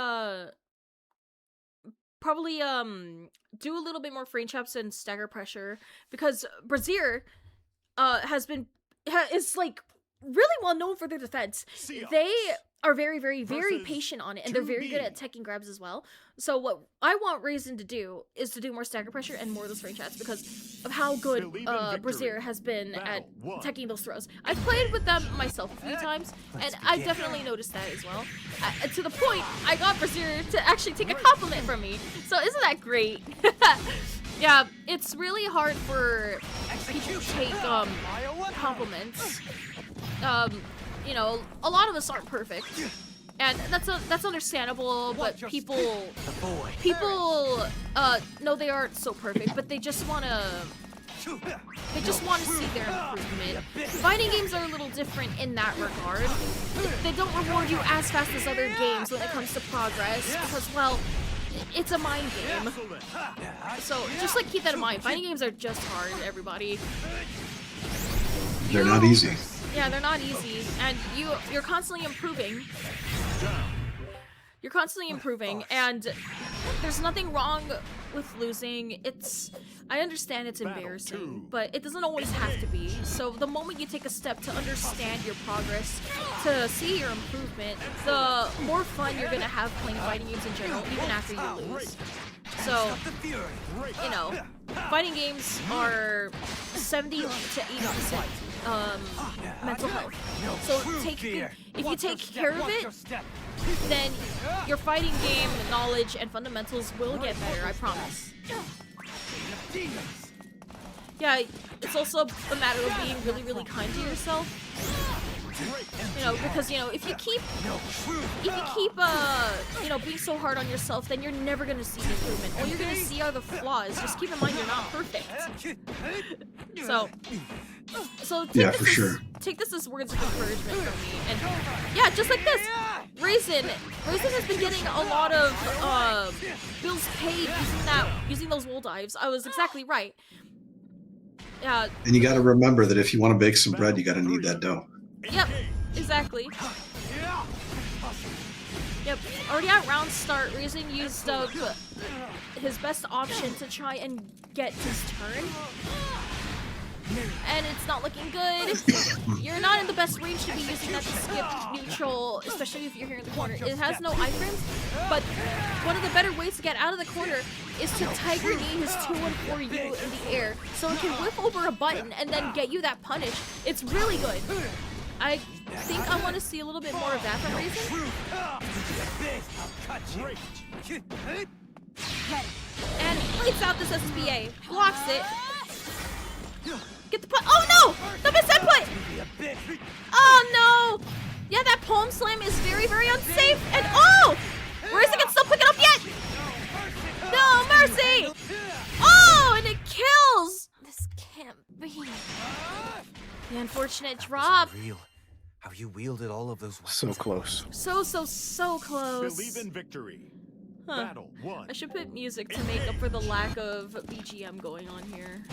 a little bit more frame traps and stagger pressure, because Brazier is like really well known for their defense. They are very, very, very patient on it, and they're very good at teching grabs as well. So what I want Raisin to do is to do more stagger pressure and more of those frame traps because of how good Brazier has been at teching those throws. I've played with them myself a few times, and I've definitely noticed that as well. To the point, I got Brazier to actually take a compliment from me. So isn't that great? Yeah, it's really hard for people to take compliments. You know, a lot of us aren't perfect, and that's understandable. But people know they aren't so perfect, but they just wanna see their improvement. Fighting games are a little different in that regard. They don't reward you as fast as other games when it comes to progress because, well, it's a mind game. So just like keep that in mind. Fighting games are just hard, everybody. They're not easy. Yeah, they're not easy, and you're constantly improving. You're constantly improving, and there's nothing wrong with losing. I understand it's embarrassing, but it doesn't always have to be. So the moment you take a step to understand your progress, to see your improvement, the more fun you're gonna have playing fighting games in general, even after you lose. So, you know, fighting games are 70 to 80% mental health. So if you take care of it, then your fighting game knowledge and fundamentals will get better, I promise. Yeah, it's also a matter of being really, really kind to yourself. You know, because, you know, if you keep you know, being so hard on yourself, then you're never gonna see the improvement. All you're gonna see are the flaws. Just keep in mind you're not perfect. So take this as words of encouragement from me. And yeah, just like this, Raisin has been getting a lot of bills paid using those wall dives. I was exactly right. Yeah. And you got to remember that if you want to bake some bread, you got to knead that dough. Yep, exactly. Yep, already at round start, Raisin used his best option to try and get his turn. and it's not looking good. You're not in the best range to be using that to skip neutral, especially if you're here in the corner. It has no iframes, but one of the better ways to get out of the corner is to Tiger Knee his 2-1-4 you in the air, so it can whip over a button and then get you that punish. It's really good. I think I want to see a little bit more of that from Raisin. And plates out this SSBA, blocks it. Get the put. Oh no! The missed put! Oh no! Yeah, that palm slam is very, very unsafe. And oh! Raisin can still pick it up yet! No mercy! Oh, and it kills! This can't be. The unfortunate drop. Real. How you wielded all of those weapons. So close. So close. Believe in victory. Huh. Battle 1. I should put music to make up for the lack of BGM going on here.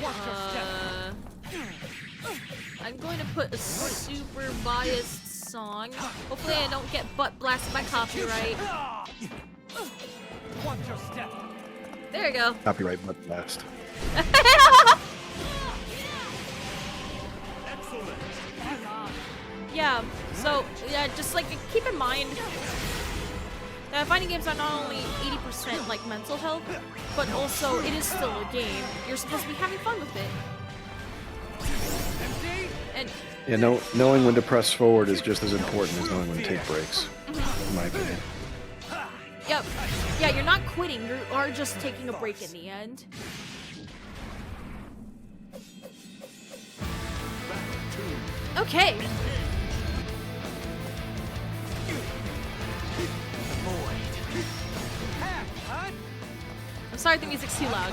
I'm going to put a super biased song. Hopefully I don't get butt blasted by copyright. There you go. Copyright butt blast. Yeah, so yeah, just like keep in mind fighting games are not only 80% like mental health, but also it is still a game. You're supposed to be having fun with it. And yeah, knowing when to press forward is just as important as knowing when to take breaks, in my opinion. Yep. Yeah, you're not quitting. You are just taking a break in the end. Okay. I'm sorry if the music's too loud.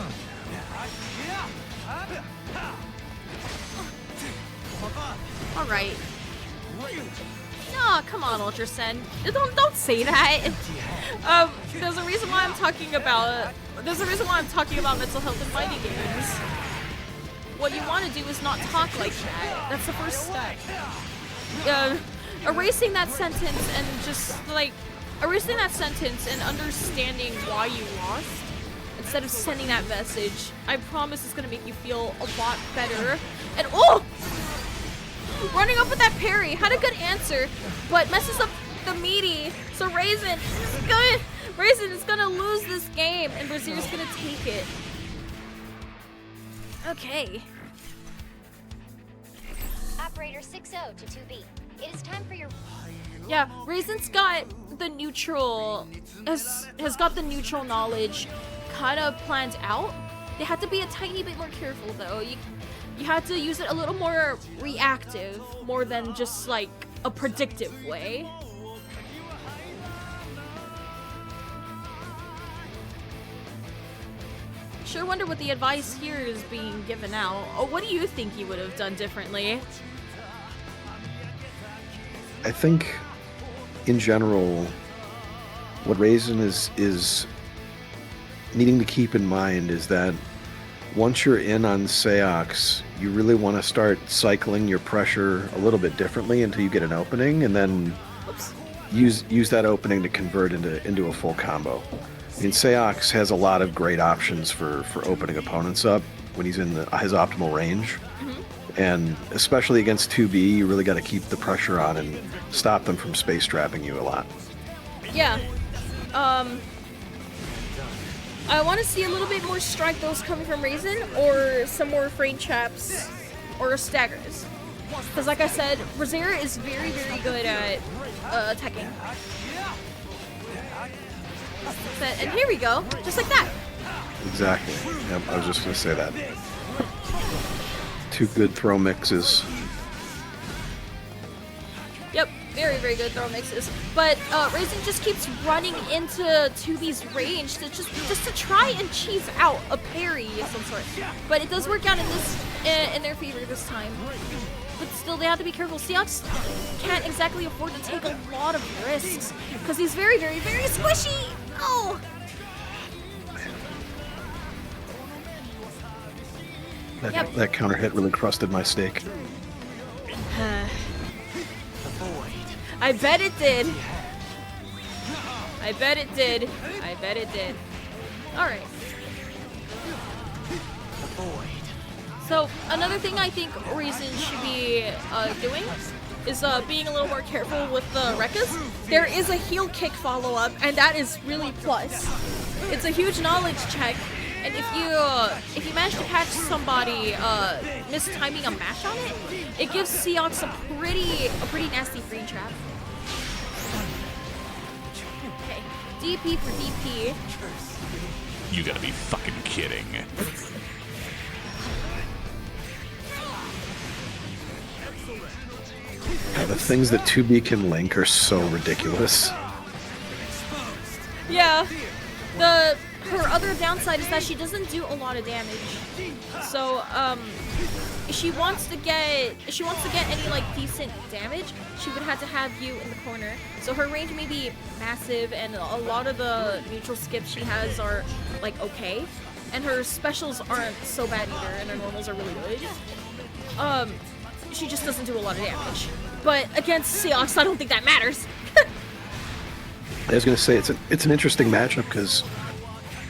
Alright. No, come on, Ultra Sen. Don't say that. There's a reason why I'm talking about mental health in fighting games. What you want to do is not talk like that. That's the first step. Erasing that sentence and just like erasing that sentence and understanding why you lost instead of sending that message, I promise it's gonna make you feel a lot better. And oh! Running up with that parry, had a good answer, but messes up the meaty. So Raisin is gonna lose this game, and Brazier's gonna take it. Okay. Operator 60 to 2B. It is time for your. Yeah, Raisin's got the neutral, has got the neutral knowledge kind of planned out. They have to be a tiny bit more careful though. You have to use it a little more reactive, more than just like a predictive way. Sure wonder what the advice here is being given out. Oh, what do you think you would have done differently? I think, in general, what Raisin is needing to keep in mind is that once you're in on Seox, you really want to start cycling your pressure a little bit differently until you get an opening, and then use that opening to convert into a full combo. I mean, Seox has a lot of great options for opening opponents up when he's in his optimal range. And especially against 2B, you really got to keep the pressure on and stop them from space trapping you a lot. Yeah. I want to see a little bit more strike those coming from Raisin, or some more frame traps, or staggers. Because like I said, Brazier is very, very good at attacking. And here we go, just like that. Exactly. Yep, I was just going to say that. Two good throw mixes. Yep, very, very good throw mixes. But Raisin just keeps running into 2B's range to just to try and cheese out a parry of some sort. But it does work out in their favor this time. But still, they have to be careful. Seox can't exactly afford to take a lot of risks because he's very, very, very squishy. Oh. That counter hit really crusted my steak. I bet it did. I bet it did. I bet it did. Alright. So another thing I think Raisin should be doing is being a little more careful with the Rekkas. There is a heel kick follow-up, and that is really plus. It's a huge knowledge check, and if you manage to catch somebody mistiming a mash on it, it gives Seox a pretty nasty free trap. Okay, DP for DP. You gotta be fucking kidding. Yeah, the things that 2B can link are so ridiculous. Yeah, her other downside is that she doesn't do a lot of damage. So she wants to get any like decent damage, she would have to have you in the corner. So her range may be massive, and a lot of the neutral skips she has are like okay, and her specials aren't so bad either, and her normals are really good. She just doesn't do a lot of damage. But against Seox, I don't think that matters. I was going to say, it's an interesting matchup because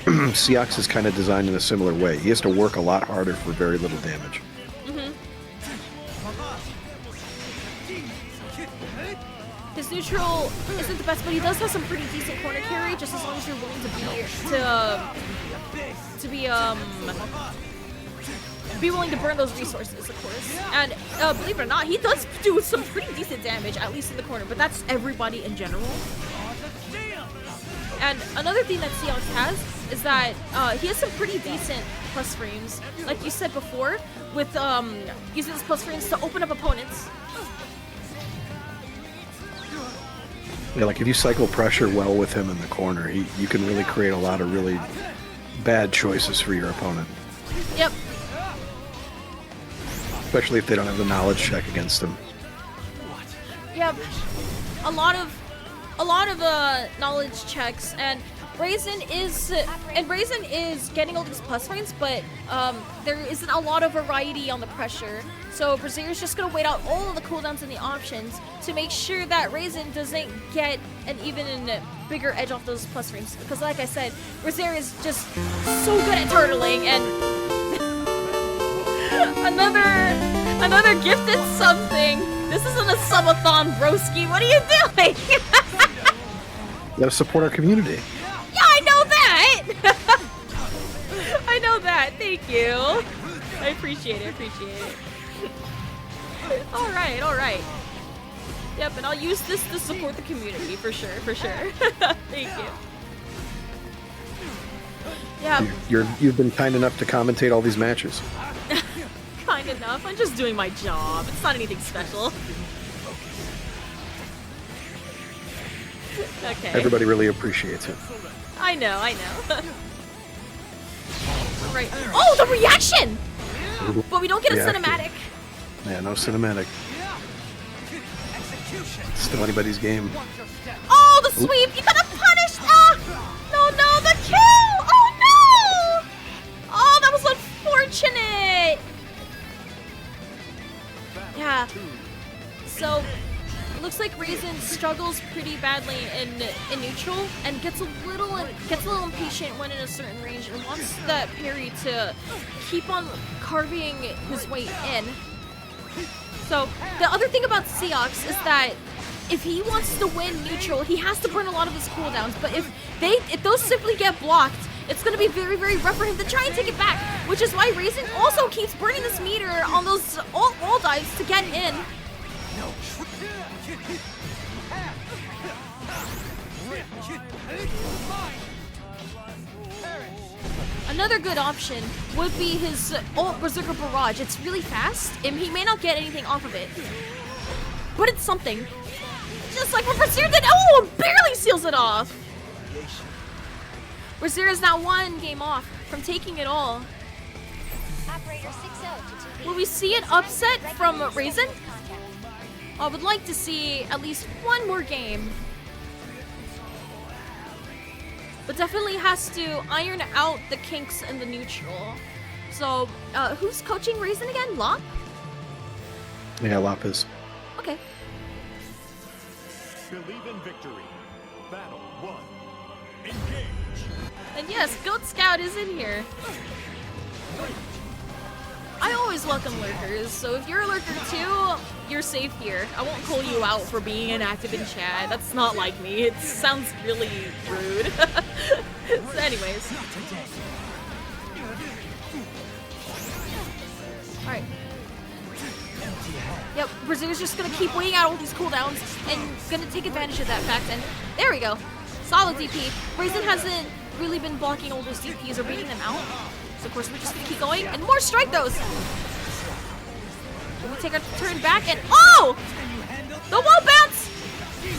Seox is kind of designed in a similar way. He has to work a lot harder for very little damage. Mm-hmm. His neutral isn't the best, but he does have some pretty decent corner carry, just as long as you're willing to be willing to burn those resources, of course. And believe it or not, he does do some pretty decent damage, at least in the corner, but that's everybody in general. And another thing that Seox has is that he has some pretty decent plus frames, like you said before, with using his plus frames to open up opponents. Yeah, like if you cycle pressure well with him in the corner, you can really create a lot of really bad choices for your opponent. Yep. Especially if they don't have the knowledge check against him. Yep. A lot of knowledge checks, and Raisin is getting all these plus frames, but there isn't a lot of variety on the pressure. So Brazier's just gonna wait out all of the cooldowns and the options to make sure that Raisin doesn't get an even bigger edge off those plus frames. Because like I said, Brazier is just so good at turtling, and another gifted something. This isn't a subathon, broski. What are you doing? You gotta support our community. Yeah, I know that! I know that. Thank you. I appreciate it. Alright. Yep, and I'll use this to support the community for sure. Thank you. Yeah. You've been kind enough to commentate all these matches. Kind enough. I'm just doing my job. It's not anything special. Okay. Everybody really appreciates it. I know. Right. Oh, the reaction! But we don't get a cinematic. Yeah, no cinematic. It's still anybody's game. Oh, the sweep! You gotta punish! Ah! No, the kill! Oh, no! Oh, that was unfortunate! Yeah. So, it looks like Raisin struggles pretty badly in neutral and gets a little impatient when in a certain range and wants that parry to keep on carving his way in. So the other thing about Seox is that if he wants to win neutral, he has to burn a lot of his cooldowns. But if those simply get blocked, it's going to be very, very rough for him to try and take it back. Which is why Raisin also keeps burning this meter on those wall dives to get in. Another good option would be his ult Berserker Barrage. It's really fast, and he may not get anything off of it. But it's something. Just like what Brazier did. Oh, barely seals it off. Brazier is now one game off from taking it all. Will we see an upset from Raisin? I would like to see at least one more game. But definitely has to iron out the kinks in the neutral. So, who's coaching Raisin again? Lop? Yeah, Lop is. Okay. Believe in victory. Battle 1. Engage. And yes, Goat Scout is in here. I I always welcome lurkers, so if you're a lurker too, you're safe here. I won't call you out for being inactive in chat. That's not like me. It sounds really rude. So anyways. Alright. Yep, Brazier's just gonna keep waiting out all these cooldowns and gonna take advantage of that fact, and there we go. Solid DP. Raisin hasn't really been blocking all those DPs or beating them out. So of course we're just gonna keep going, and more strike those! We take our turn back, and oh! The wall bounce!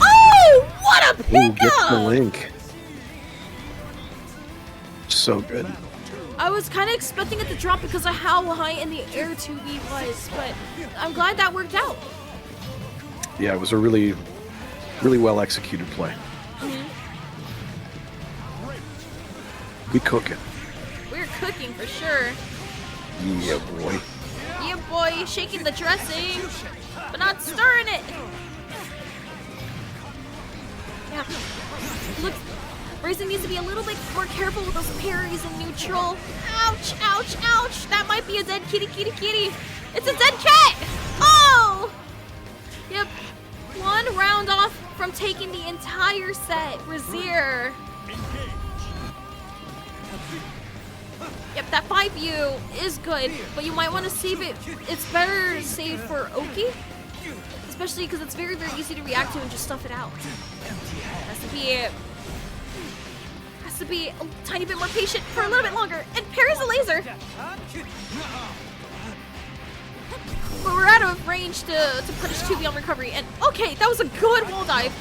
Oh! What a pickup! Get the link. So good. I was kind of expecting it to drop because of how high in the air 2B was, but I'm glad that worked out. Yeah, it was a really, really well executed play. We cooking. We're cooking for sure. Yeah, boy. Yeah, boy, shaking the dressing, but not stirring it. Yeah. Look, Raisin needs to be a little bit more careful with those parries in neutral. Ouch, ouch, ouch. That might be a dead kitty, kitty, kitty. It's a dead cat. Oh! Yep. One round off from taking the entire set. Brazier. Yep, that 5U is good, but you might want to save it. It's better saved for Oki, especially because it's very, very easy to react to and just stuff it out. Has to be a tiny bit more patient for a little bit longer, and parries a laser. But we're out of range to punish 2B on recovery, and okay, that was a good wall dive.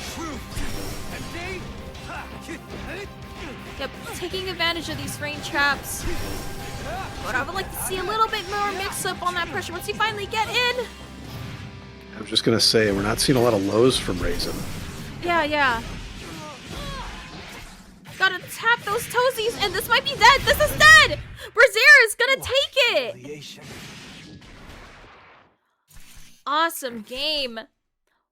Yep, taking advantage of these frame traps. But I would like to see a little bit more mix-up on that pressure once you finally get in. I was just going to say, we're not seeing a lot of lows from Raisin. Yeah. Gotta tap those toesies, and this might be dead. This is dead! Brazier is gonna take it! Awesome game.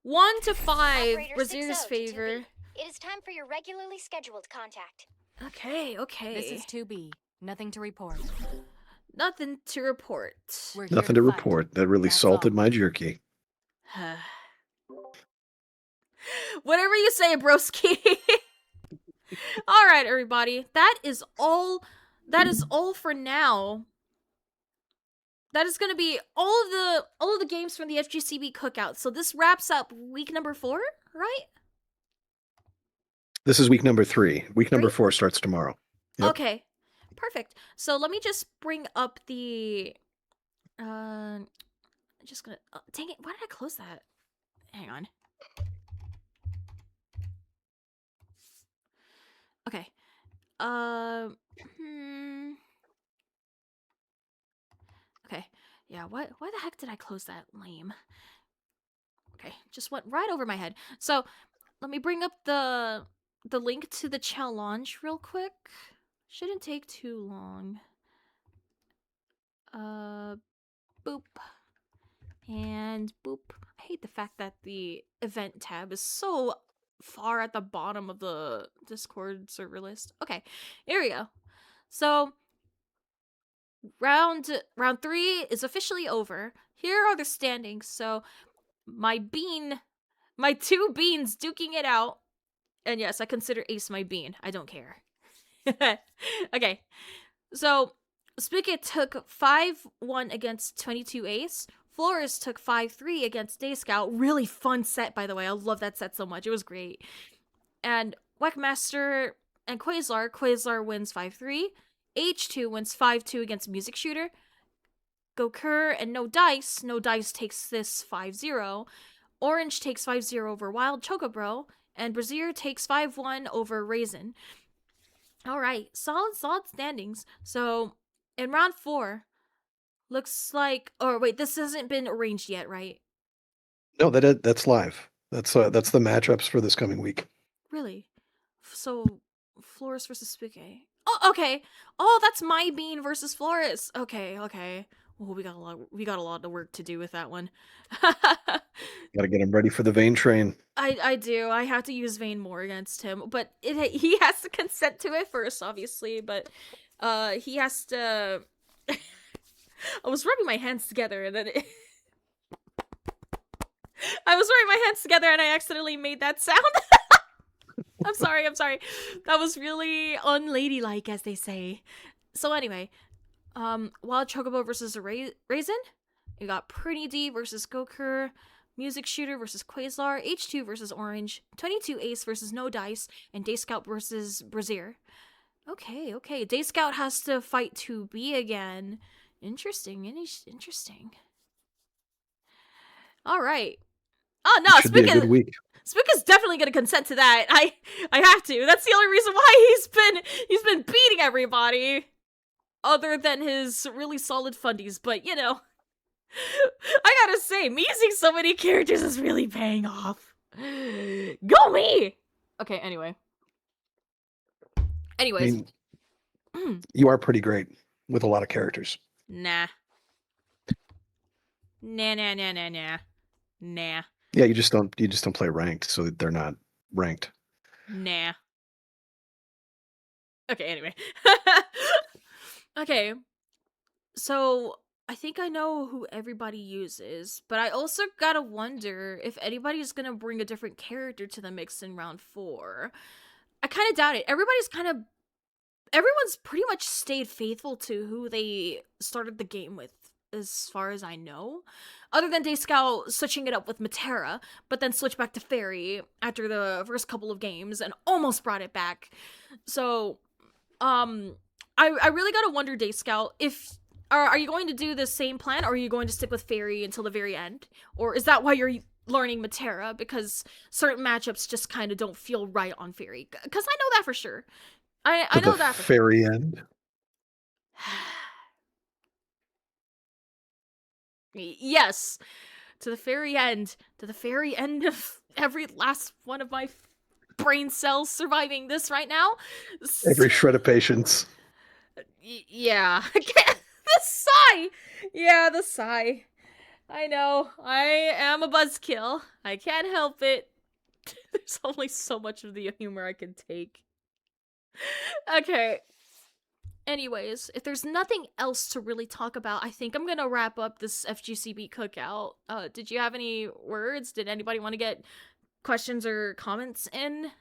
1-5, Brazier's favor. It is time for your regularly scheduled contact. Okay. This is 2B. Nothing to report. Nothing to report. Nothing to report. That really salted my jerky. Whatever you say, broski. All right, everybody. That is all for now. That is going to be all of the games from the FGCB Cookout. So this wraps up week number 4, right? This is week number 3. Week number 4 starts tomorrow. Yep. Okay, perfect. So let me just bring up the. Just gonna. Dang it! Why did I close that? Hang on. Okay. Okay. Yeah. Why the heck did I close that? Lame. Okay. Just went right over my head. So let me bring up the link to the challenge real quick. Shouldn't take too long. Boop. And boop. I hate the fact that the event tab is so far at the bottom of the Discord server list. Okay, here we go. So round 3 is officially over. Here are the standings. So my 2 beans duking it out. And yes, I consider Ace my bean. I don't care. Okay. So Spigot took 5-1 against 22 Ace. Flores took 5-3 against Dayscout. Really fun set, by the way. I love that set so much. It was great. And Whackmaster and Quasar wins 5-3. H2 wins 5-2 against Music Shooter. Gokur and No Dice takes this 5-0. Orange takes 5-0 over Wild Chocobro. And Brazier takes 5-1 over Raisin. Alright, solid standings. So, in round 4, looks like... Oh, wait, this hasn't been arranged yet, right? No, that's live. That's the matchups for this coming week. Really? So, Flores versus Spique. Oh, okay. Oh, that's my bean versus Flores. Okay. Well, we got a lot of work to do with that one. Gotta get him ready for the Vayne train. I do. I have to use Vayne more against him, but he has to consent to it first, obviously. But he has to I was rubbing my hands together and then I was rubbing my hands together and I accidentally made that sound. I'm sorry. That was really unladylike, as they say. So anyway, Wild Chocobo versus Raisin. You got Pretty D versus Gokur, Music Shooter versus Quasar, H2 versus Orange, 22 Ace versus No Dice, and Dayscout versus Brazier. Okay. Dayscout has to fight 2B again. Interesting. All right. Oh no, Should be a good week. Spook is definitely gonna consent to that. I have to. That's the only reason why he's been beating everybody, other than his really solid fundies. But you know, I gotta say, me using so many characters is really paying off. Go me! Okay. Anyways, I mean, you are pretty great with a lot of characters. Nah. Yeah, you just don't play ranked, so that they're not ranked. Nah. Okay, anyway. Okay. So, I think I know who everybody uses, but I also gotta wonder if anybody's gonna bring a different character to the mix in round 4. I kinda doubt it. Everyone's pretty much stayed faithful to who they started the game with, as far as I know. Other than Dayscout switching it up with Matera, but then switched back to Fairy after the first couple of games and almost brought it back. So, I really gotta wonder, Dayscout, if are you going to do the same plan, or are you going to stick with Fairy until the very end? Or is that why you're learning Matera? Because certain matchups just kind of don't feel right on Fairy. Because I know that for sure. I know that for Fairy end. Yes, to the very end of every last one of my brain cells surviving this right now. Every shred of patience. Yeah. The sigh! Yeah, the sigh. I know. I am a buzzkill. I can't help it. There's only so much of the humor I can take. Okay. Anyways, if there's nothing else to really talk about, I think I'm gonna wrap up this FGCB cookout. Did you have any words? Did anybody want to get questions or comments in?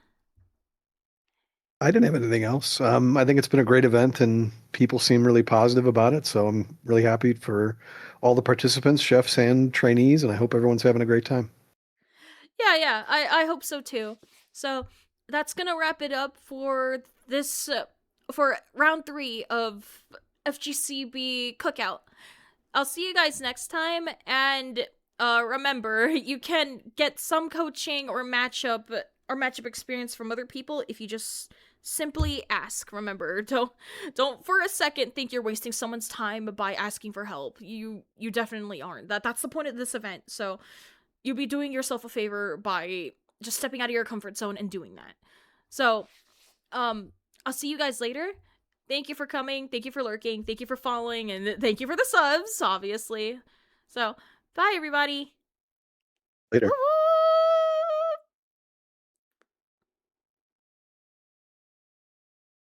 I didn't have anything else. I think it's been a great event and people seem really positive about it. So I'm really happy for all the participants, chefs and trainees, and I hope everyone's having a great time. Yeah, I hope so too. So that's gonna wrap it up for this, for round 3 of FGCB Cookout. I'll see you guys next time, and remember, you can get some coaching or matchup experience from other people if you just simply ask. Remember, don't for a second think you're wasting someone's time by asking for help. You definitely aren't. That's the point of this event. So you'll be doing yourself a favor by just stepping out of your comfort zone and doing that. So, I'll see you guys later. Thank you for coming. Thank you for lurking. Thank you for following. And thank you for the subs, obviously. So, bye, everybody. Later. Woo-woo!